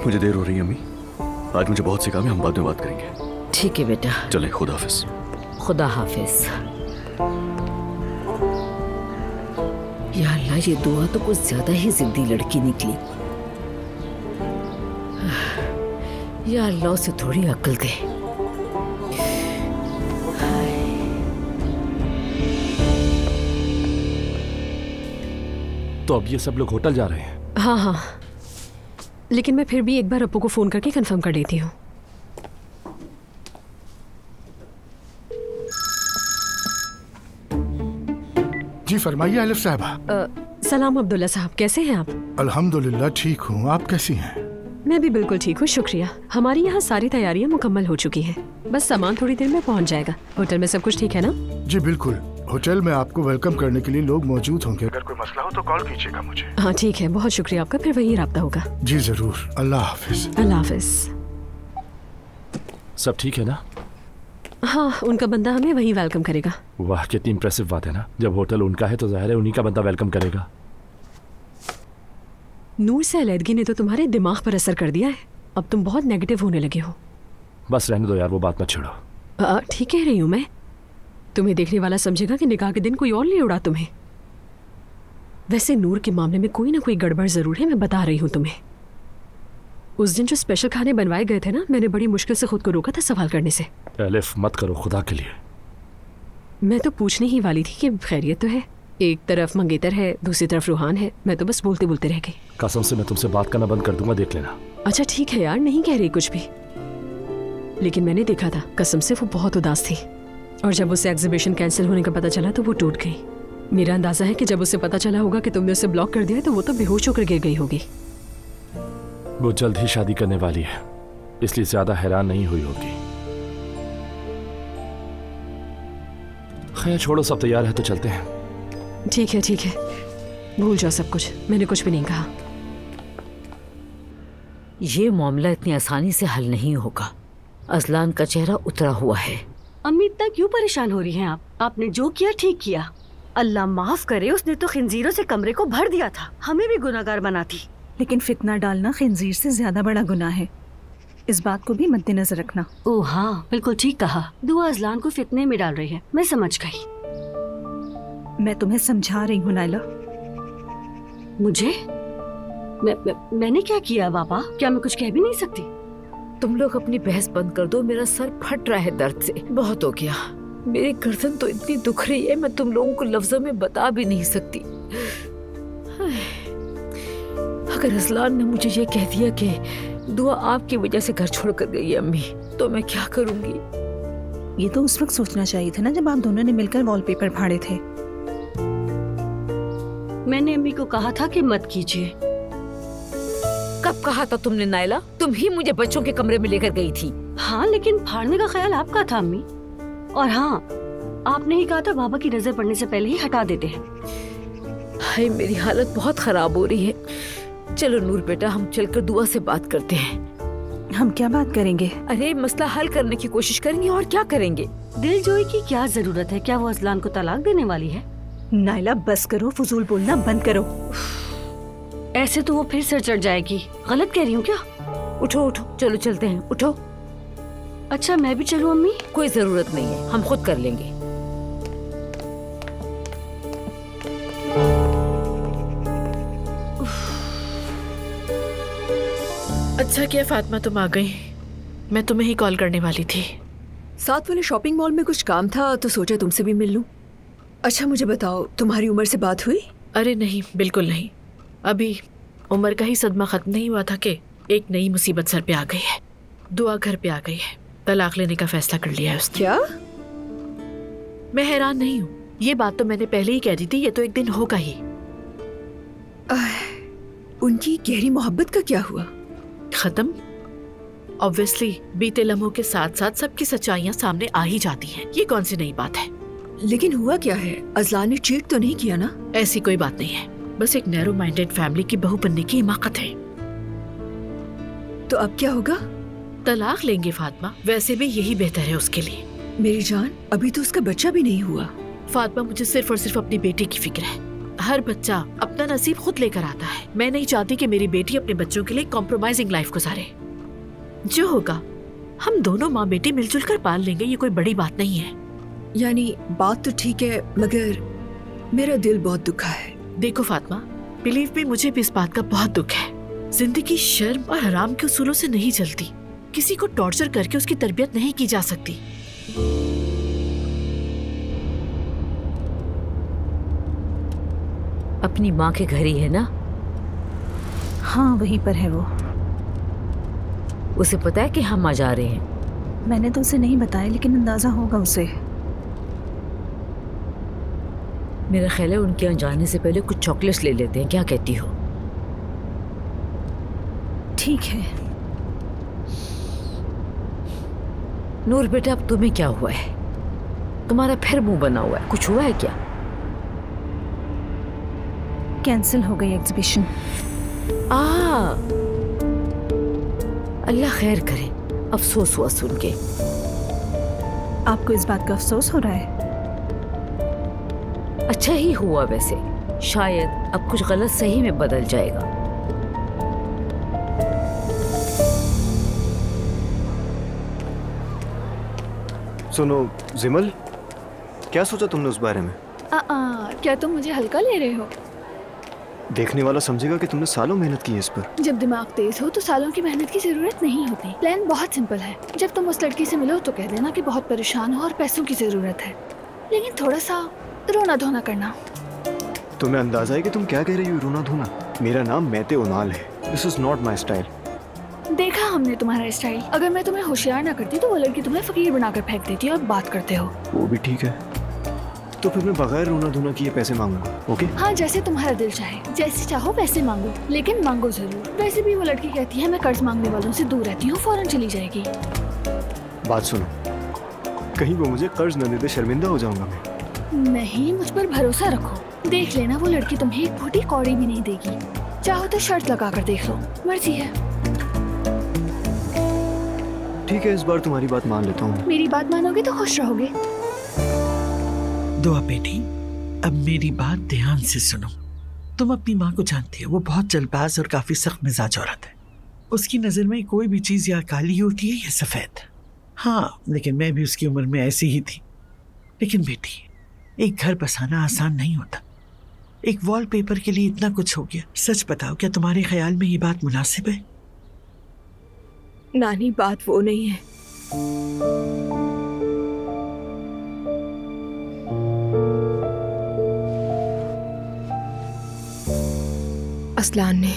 मुझे देर हो रही है अम्मी, आज मुझे बहुत से काम है, हम बाद में बात करेंगे। ठीक है बेटा, चले, खुदा हाफिज। खुदा हाफिज। या अल्लाह, ये दुआ तो कुछ ज्यादा ही जिद्दी लड़की निकली। या अल्लाह, उसे थोड़ी अक्ल दे। तो अब ये सब लोग होटल जा रहे हैं? हाँ हाँ, लेकिन मैं फिर भी एक बार अप्पू को फोन करके कंफर्म कर देती हूँ। जी फरमाइए आलिफ साहबा। सलाम अब्दुल्ला साहब, कैसे हैं आप? अल्हम्दुलिल्लाह ठीक हूँ, आप कैसी हैं? मैं भी बिल्कुल ठीक हूँ, शुक्रिया। हमारी यहाँ सारी तैयारियाँ मुकम्मल हो चुकी हैं, बस सामान थोड़ी देर में पहुँच जाएगा। होटल में सब कुछ ठीक है ना? जी बिल्कुल, होटल में आपको वेलकम करने के लिए लोग मौजूद होंगे, अगर कोई मसला हो तो कॉल कीजिएगा मुझे। हाँ ठीक है, बहुत शुक्रिया आपका, फिर वही राब्ता होगा। जी जरूर, अल्लाह हाफिज। अल्लाह हाफिज। सब ठीक है ना? हाँ, उनका बंदा हमें वहीं वेलकम करेगा। वाह, कितनी इम्प्रेसिव बात है ना। जब होटल उनका है तो जाहिर है उन्हीं का बंदा वेलकम करेगा। नूर से अलहदगी ने तो तुम्हारे दिमाग पर असर कर दिया है, अब तुम बहुत नेगेटिव होने लगे हो। बस रहने दो यार, वो बात मत छेड़ो। ठीक कह रही हूँ मैं, तुम्हें देखने वाला समझेगा कि निकाह के दिन कोई और ले उड़ा तुम्हें। वैसे नूर के मामले में कोई ना कोई गड़बड़ जरूर है, मैं बता रही हूँ तुम्हें। उस दिन जो स्पेशल खाने बनवाए गए थे ना, मैंने बड़ी मुश्किल से खुद को रोका था सवाल करने से। एलिफ मत करो खुदा के लिए। मैं तो पूछने ही वाली थी कि खैरियत तो है। एक तरफ मंगेतर है, दूसरी तरफ रूहान है, मैं तो बस बोलते बोलते रह गई। कसम से मैं तुमसे बात करना बंद कर दूंगा, देख लेना। अच्छा ठीक है यार, नहीं कह रही कुछ भी, लेकिन मैंने देखा था कसम से वो बहुत उदास थी। और जब उसे एग्जीबिशन कैंसिल होने का पता चला तो वो टूट गई। मेरा अंदाजा है कि जब उसे पता चला होगा कि तुमने उसे ब्लॉक कर दिया तो वो तो बेहोश होकर गिर गई होगी। वो जल्द ही शादी करने वाली है, इसलिए ज्यादा हैरान नहीं हुई होगी। खैर छोड़ो, सब तैयार है तो चलते हैं। ठीक है ठीक है, भूल जाओ सब कुछ, मैंने कुछ भी नहीं कहा। ये मामला इतनी आसानी से हल नहीं होगा। अजलान का चेहरा उतरा हुआ है। अम्मी इतना क्यों परेशान हो रही हैं आप? आपने जो किया ठीक किया। अल्लाह माफ करे, उसने तो खिंजीरों से कमरे को भर दिया था, हमें भी गुनाहगार बनाती। लेकिन फितना डालना खिंजीर से ज्यादा बड़ा गुनाह है, इस बात को भी मद्देनजर रखना। ओह हाँ, बिल्कुल ठीक कहा। दुआ अजलान को फितने में डाल रही है, मैं समझ गई। मैं तुम्हें समझा रही हूँ नाइला। मुझे? मैंने क्या किया पापा? क्या मैं कुछ कह भी नहीं सकती? तुम लोग अपनी बहस बंद कर दो, मेरा सर फट रहा है दर्द से। बहुत हो गया, मेरी गर्दन तो इतनी दुख रही है, मैं तुम लोगों को लफ्जों में बता भी नहीं सकती। अगर अजलान ने मुझे ये कह दिया कि दुआ आपकी वजह से घर छोड़कर गई है अम्मी, तो मैं क्या करूंगी? ये तो उस वक्त सोचना चाहिए था ना, जब आप दोनों ने मिलकर वॉलपेपर फाड़े थे। मैंने अम्मी को कहा था कि मत कीजिए। कब कहा था तुमने नाइला? तुम ही मुझे बच्चों के कमरे में लेकर गई थी। हाँ, लेकिन फाड़ने का ख्याल आपका था अम्मी। और हाँ, आपने ही कहा था बाबा की नजर पड़ने से पहले ही हटा देते हैं। हाय, मेरी हालत बहुत खराब हो रही है। चलो नूर बेटा, हम चलकर दुआ से बात करते हैं। हम क्या बात करेंगे? अरे मसला हल करने की कोशिश करेंगे, और क्या करेंगे? दिलजोई की क्या जरूरत है? क्या वो अजलान को तलाक देने वाली है? नाइला बस करो, फजूल बोलना बंद करो। ऐसे तो वो फिर सर चढ़ जाएगी। गलत कह रही हूँ क्या? उठो उठो, चलो चलते हैं, उठो। अच्छा मैं भी चलूं अम्मी? कोई जरूरत नहीं है, हम खुद कर लेंगे। अच्छा किया फातिमा तुम आ गई, मैं तुम्हें ही कॉल करने वाली थी। साथ वाले शॉपिंग मॉल में कुछ काम था तो सोचा तुमसे भी मिल लूं। अच्छा मुझे बताओ, तुम्हारी उमर से बात हुई? अरे नहीं, बिल्कुल नहीं। अभी उमर का ही सदमा खत्म नहीं हुआ था कि एक नई मुसीबत सर पे आ गई है। दुआ घर पे आ गई है, तलाक लेने का फैसला कर लिया है उसने। क्या? मैं हैरान नहीं हूँ, ये बात तो मैंने पहले ही कह दी थी, ये तो एक दिन होगा ही। उनकी गहरी मोहब्बत का क्या हुआ? खत्म। ऑब्वियसली बीते लम्हों के साथ साथ सबकी सच्चाइयाँ सामने आ ही जाती हैं, ये कौन सी नई बात है। लेकिन हुआ क्या है? अजलान ने चीट तो नहीं किया ना? ऐसी कोई बात नहीं है, बस एक नैरो माइंडेड फैमिली की बहू बनने की हिमाकत है। तो अब क्या होगा? तलाक लेंगे फातिमा, वैसे भी यही बेहतर है उसके लिए। मेरी जान, अभी तो उसका बच्चा भी नहीं हुआ। फातिमा, मुझे सिर्फ और सिर्फ अपनी बेटी की फिक्र है। हर बच्चा अपना नसीब खुद लेकर आता है। मैं नहीं चाहती कि मेरी बेटी अपने बच्चों के लिए कॉम्प्रोमाइजिंग लाइफ गुजारे। जो होगा हम दोनों माँ बेटी मिलजुल कर पाल लेंगे, ये कोई बड़ी बात नहीं है। यानी बात तो ठीक है, मगर मेरा दिल बहुत दुखा है। देखो फातिमा, बिलीव मी, मुझे भी इस बात का बहुत दुख है। जिंदगी शर्म और हराम के उसूलों से नहीं चलती। किसी को टॉर्चर करके उसकी तरबियत नहीं की जा सकती। अपनी माँ के घर ही है ना? हाँ वहीं पर है वो। उसे पता है कि हम आ जा रहे हैं? मैंने तो उसे नहीं बताया, लेकिन अंदाजा होगा उसे। मेरा ख्याल है उनके यहाँ जाने से पहले कुछ चॉकलेट्स ले लेते हैं, क्या कहती हो? ठीक है। नूर बेटा, अब तुम्हें क्या हुआ है? तुम्हारा फिर मुंह बना हुआ है, कुछ हुआ है क्या? कैंसिल हो गई एग्जीबिशन। अल्लाह खैर करे, अफसोस हुआ सुन के। आपको इस बात का अफसोस हो रहा है? अच्छा ही हुआ वैसे, शायद अब कुछ गलत सही में बदल जाएगा। सुनो जिमल, क्या सोचा तुमने उस बारे में? क्या तुम मुझे हल्का ले रहे हो? देखने वाला समझेगा कि तुमने सालों मेहनत की है इस पर। जब दिमाग तेज हो तो सालों की मेहनत की जरूरत नहीं होती। प्लान बहुत सिंपल है। जब तुम उस लड़की से मिलो तो कह देना कि बहुत परेशान हो और पैसों की जरूरत है, लेकिन थोड़ा सा रोना धोना करना। तुम्हें अंदाजा है कि तुम क्या कह रही हो? रोना धोना? मेरा नाम मैते उनाल है। This is not my style. देखा हमने तुम्हारा स्टाइल। अगर मैं तुम्हें होशियार ना करती तो वो लड़की तुम्हें फकीर बनाकर फेंक देती और बात करते हो। वो भी ठीक है, तो फिर मैं बगैर रोना धोना किए पैसे मांगूंगा। ओके? हाँ, जैसे तुम्हारा दिल चाहे, जैसे चाहो वैसे मांगो, लेकिन मांगो जरूर। वैसे भी वो लड़की कहती है मैं कर्ज मांगने वालों से दूर रहती हूँ, फौरन चली जाएगी। बात सुनो, कहीं वो मुझे कर्ज न दे दे, शर्मिंदा हो जाऊंगा मैं। नहीं, मुझ पर भरोसा रखो। देख लेना, वो लड़की तुम्हें एक फूटी कौड़ी भी नहीं देगी। चाहो तो शर्त लगा कर देख लो, मर्जी है। ठीक है, इस बार तुम्हारी बात मान लेता हूँ। मेरी बात मानोगे तो खुश रहोगे। दुआ बेटी, अब मेरी बात ध्यान से सुनो। तुम अपनी माँ को जानती हो, वो बहुत जल्दबाज और काफी सख्त मिजाज औरत है। उसकी नजर में कोई भी चीज या काली होती है या सफेद। हाँ, लेकिन मैं भी उसकी उम्र में ऐसी ही थी। लेकिन बेटी, एक घर बसाना आसान नहीं होता। एक वॉलपेपर के लिए इतना कुछ हो गया। सच बताओ, क्या तुम्हारे ख्याल में ये बात मुनासिब है? नानी, बात वो नहीं है। असलान ने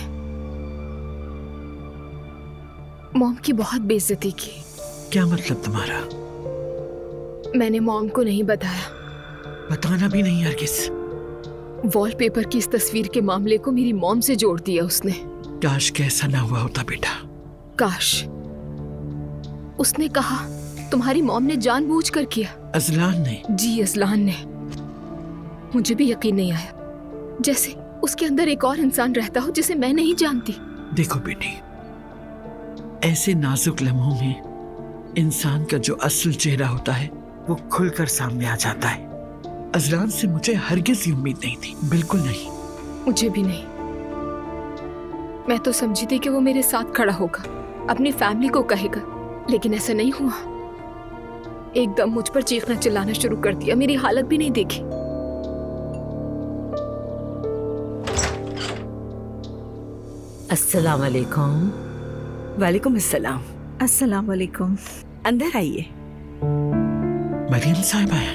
मॉम की बहुत बेइज्जती की। क्या मतलब तुम्हारा? मैंने मॉम को नहीं बताया। बताना भी नहीं हरगिज़। वॉलपेपर की इस तस्वीर के मामले को मेरी मॉम से जोड़ दिया उसने। काश कैसा ना हुआ होता बेटा। काश। उसने कहा तुम्हारी मॉम ने जानबूझकर किया। अजलान ने? जी, अजलान ने। मुझे भी यकीन नहीं आया, जैसे उसके अंदर एक और इंसान रहता हो जिसे मैं नहीं जानती। देखो बेटी, ऐसे नाजुक लम्हों में इंसान का जो असल चेहरा होता है वो खुलकर सामने आ जाता है। अजलान से मुझे हरगिज़ उम्मीद नहीं थी, बिल्कुल नहीं। मुझे भी नहीं। मैं तो समझी थी कि वो मेरे साथ खड़ा होगा, अपनी फैमिली को कहेगा, लेकिन ऐसा नहीं हुआ। एकदम मुझ पर चीखना चिल्लाना शुरू कर दिया, मेरी हालत भी नहीं देखी। अस्सलाम वालेकुम। वालेकुम अस्सलाम। अस्सलाम वालेकुम। अंदर आइए। मरियम साहिबा है।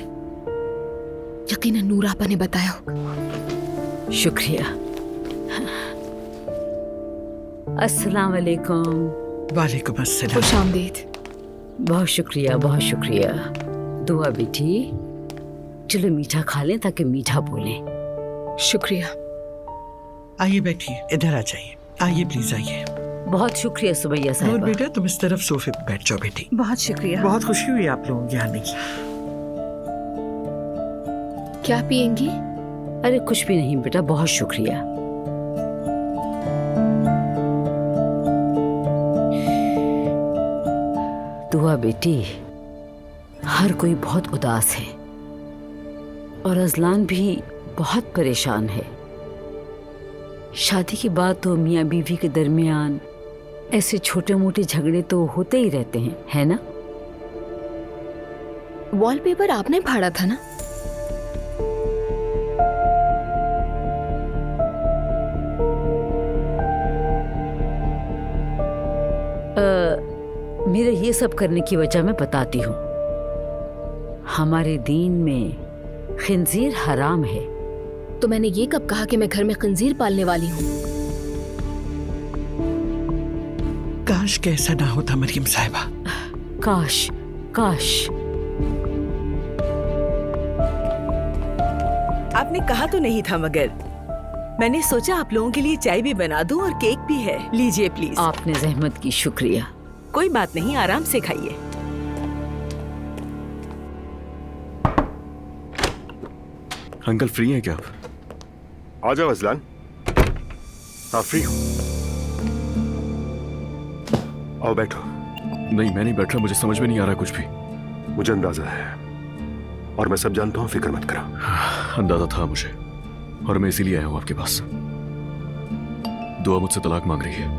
यकीनन नूर आपा ने बताया होगा। शुक्रिया। अस्सलाम वालेकुम। वालेकुम अस्सलाम। खुशामदीद। बहुत शुक्रिया, बहुत शुक्रिया। दुआ बेटी, चलो मीठा खा लें ताकि मीठा बोलें। शुक्रिया। आइए बैठिए, इधर आ जाइए। आइए प्लीज, आइए। बहुत शुक्रिया सुबैया साहिबा। नूर बेटा, तुम इस तरफ सोफे पे बैठ जाओ बेटी। बहुत शुक्रिया। बहुत खुशी हुई आप लोगों के आने की। क्या पिएंगी? अरे कुछ भी नहीं बेटा, बहुत शुक्रिया। दुआ बेटी, हर कोई बहुत उदास है और अजलान भी बहुत परेशान है। शादी के बाद तो मियाँ बीवी के दरमियान ऐसे छोटे मोटे झगड़े तो होते ही रहते हैं, है ना? वॉलपेपर आपने फाड़ा था ना? मेरे ये सब करने की वजह मैं बताती हूँ। हमारे दीन में खिंजीर हराम है। तो मैंने ये कब कहा कि मैं घर में खिंजीर पालने वाली हूँ? काश कैसा ना होता मरियम साहिबा। काश, काश। आपने कहा तो नहीं था, मगर मैंने सोचा आप लोगों के लिए चाय भी बना दूं और केक भी है। लीजिए प्लीज। आपने जहमत की, शुक्रिया। कोई बात नहीं, आराम से खाइए। अंकल फ्री हैं क्या आप? आ जाओ अजलान। हाँ, फ्री हूँ। आओ बैठो। नहीं, मैं नहीं बैठ रहा, मुझे समझ में नहीं आ रहा कुछ भी। मुझे अंदाजा है और मैं सब जानता हूँ, फिक्र मत करो। अंदाजा था मुझे और मैं इसीलिए आया हूँ आपके पास। दुआ मुझसे तलाक मांग रही है।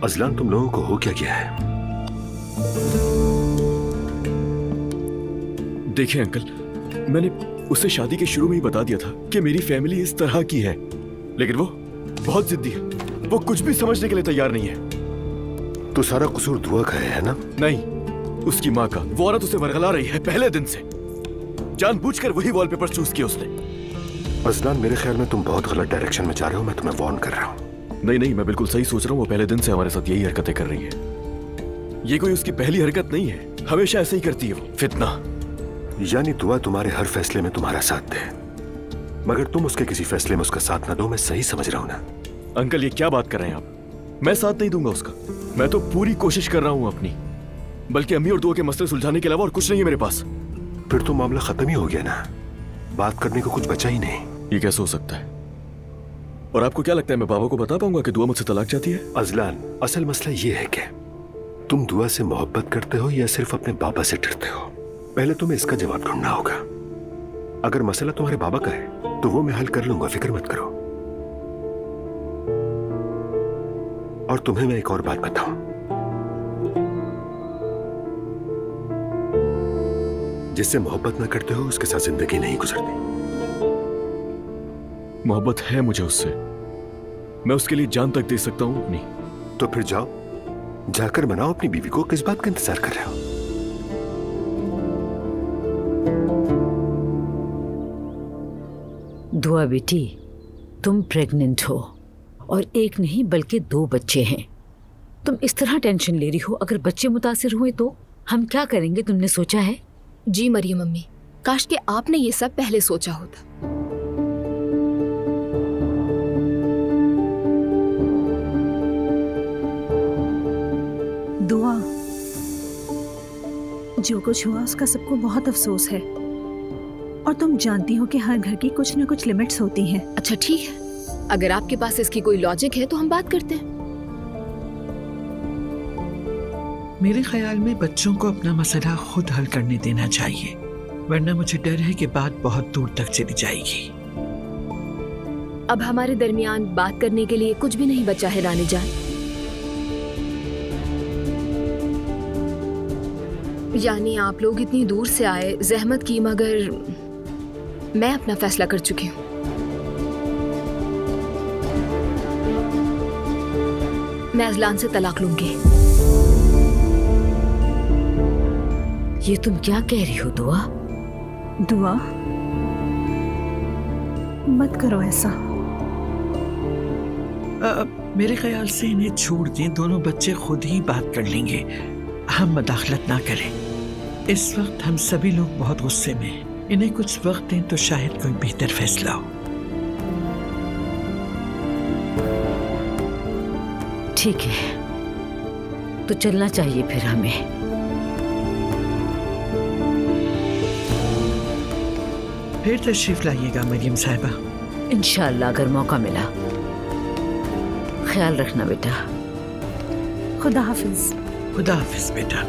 अजलान, तुम लोगों को हो क्या गया है? देखिए अंकल, मैंने उसे शादी के शुरू में ही बता दिया था कि मेरी फैमिली इस तरह की है, लेकिन वो बहुत जिद्दी है। वो कुछ भी समझने के लिए तैयार नहीं है। तो सारा कसूर दुआ का है ना? नहीं, उसकी माँ का। वो औरत उसे वरगला रही है पहले दिन से। जानबूझकर वही वॉलपेपर चूज किया उसने। अजलान, मेरे ख्याल में तुम बहुत गलत डायरेक्शन में जा रहे हो। मैं तुम्हें वार्न कर रहा हूँ। नहीं, मैं बिल्कुल सही सोच रहा हूँ। वो पहले दिन से हमारे साथ यही हरकतें कर रही है। ये कोई उसकी पहली हरकत नहीं है, हमेशा ऐसे ही करती है वो। फितना। यानी दुआ तुम्हारे हर फैसले में तुम्हारा साथ दे, मगर तुम उसके किसी फैसले में उसका साथ ना दो। मैं सही समझ रहा हूँ ना? अंकल, ये क्या बात कर रहे हैं आप? मैं साथ नहीं दूंगा उसका। मैं तो पूरी कोशिश कर रहा हूँ अपनी, बल्कि अम्मी और दुआ के मसले सुलझाने के अलावा और कुछ नहीं है मेरे पास। फिर तो मामला खत्म ही हो गया ना, बात करने को कुछ बचा ही नहीं। ये कैसे हो सकता है? और आपको क्या लगता है मैं बाबा को बता पाऊंगा कि दुआ मुझसे तलाक चाहती है? अजलान, असल मसला ये है कि तुम दुआ से मोहब्बत करते हो या सिर्फ अपने बाबा से डरते हो? पहले तुम्हें इसका जवाब ढूंढना होगा। अगर मसला तुम्हारे बाबा का है तो वो मैं हल कर लूंगा, फिक्र मत करो। और तुम्हें मैं एक और बात बताऊं, जिससे मोहब्बत ना करते हो उसके साथ जिंदगी नहीं गुजरती। मोहब्बत है मुझे उससे, मैं उसके लिए जान तक दे सकता हूं अपनी। तो फिर जाओ, जाकर मनाओ अपनी बीवी को। किस बात का इंतजार कर रहे हो? दुआ बेटी, तुम प्रेग्नेंट हो और एक नहीं बल्कि 2 बच्चे हैं। तुम इस तरह टेंशन ले रही हो, अगर बच्चे मुतासिर हुए तो हम क्या करेंगे? तुमने सोचा है? जी मरियम अम्मी, काश कि आपने ये सब पहले सोचा होता। दुआ, जो कुछ हुआ उसका सबको बहुत अफसोस है, और तुम जानती हो कि हर घर की कुछ न कुछ लिमिट्स होती हैं। अच्छा ठीक है, अगर आपके पास इसकी कोई लॉजिक है तो हम बात करते हैं। मेरे ख्याल में बच्चों को अपना मसला खुद हल करने देना चाहिए, वरना मुझे डर है कि बात बहुत दूर तक चली जाएगी। अब हमारे दरमियान बात करने के लिए कुछ भी नहीं बचा है रानी जान। यानी आप लोग इतनी दूर से आए, जहमत की, मगर मैं अपना फैसला कर चुकी हूँ। मैं अजलान से तलाक लूंगी। ये तुम क्या कह रही हो दुआ? दुआ, मत करो ऐसा। मेरे ख्याल से इन्हें छोड़ दें, दोनों बच्चे खुद ही बात कर लेंगे। हम मदाखलत ना करें। इस वक्त हम सभी लोग बहुत गुस्से में हैं। इन्हें कुछ वक्त दें तो शायद कोई बेहतर फैसला हो। ठीक है, तो चलना चाहिए फिर हमें। फिर तशरीफ लाइएगा मरियम साहिबा। इंशाअल्लाह अगर मौका मिला। ख्याल रखना बेटा। खुदा हाफिज। खुदा हाफिज बेटा।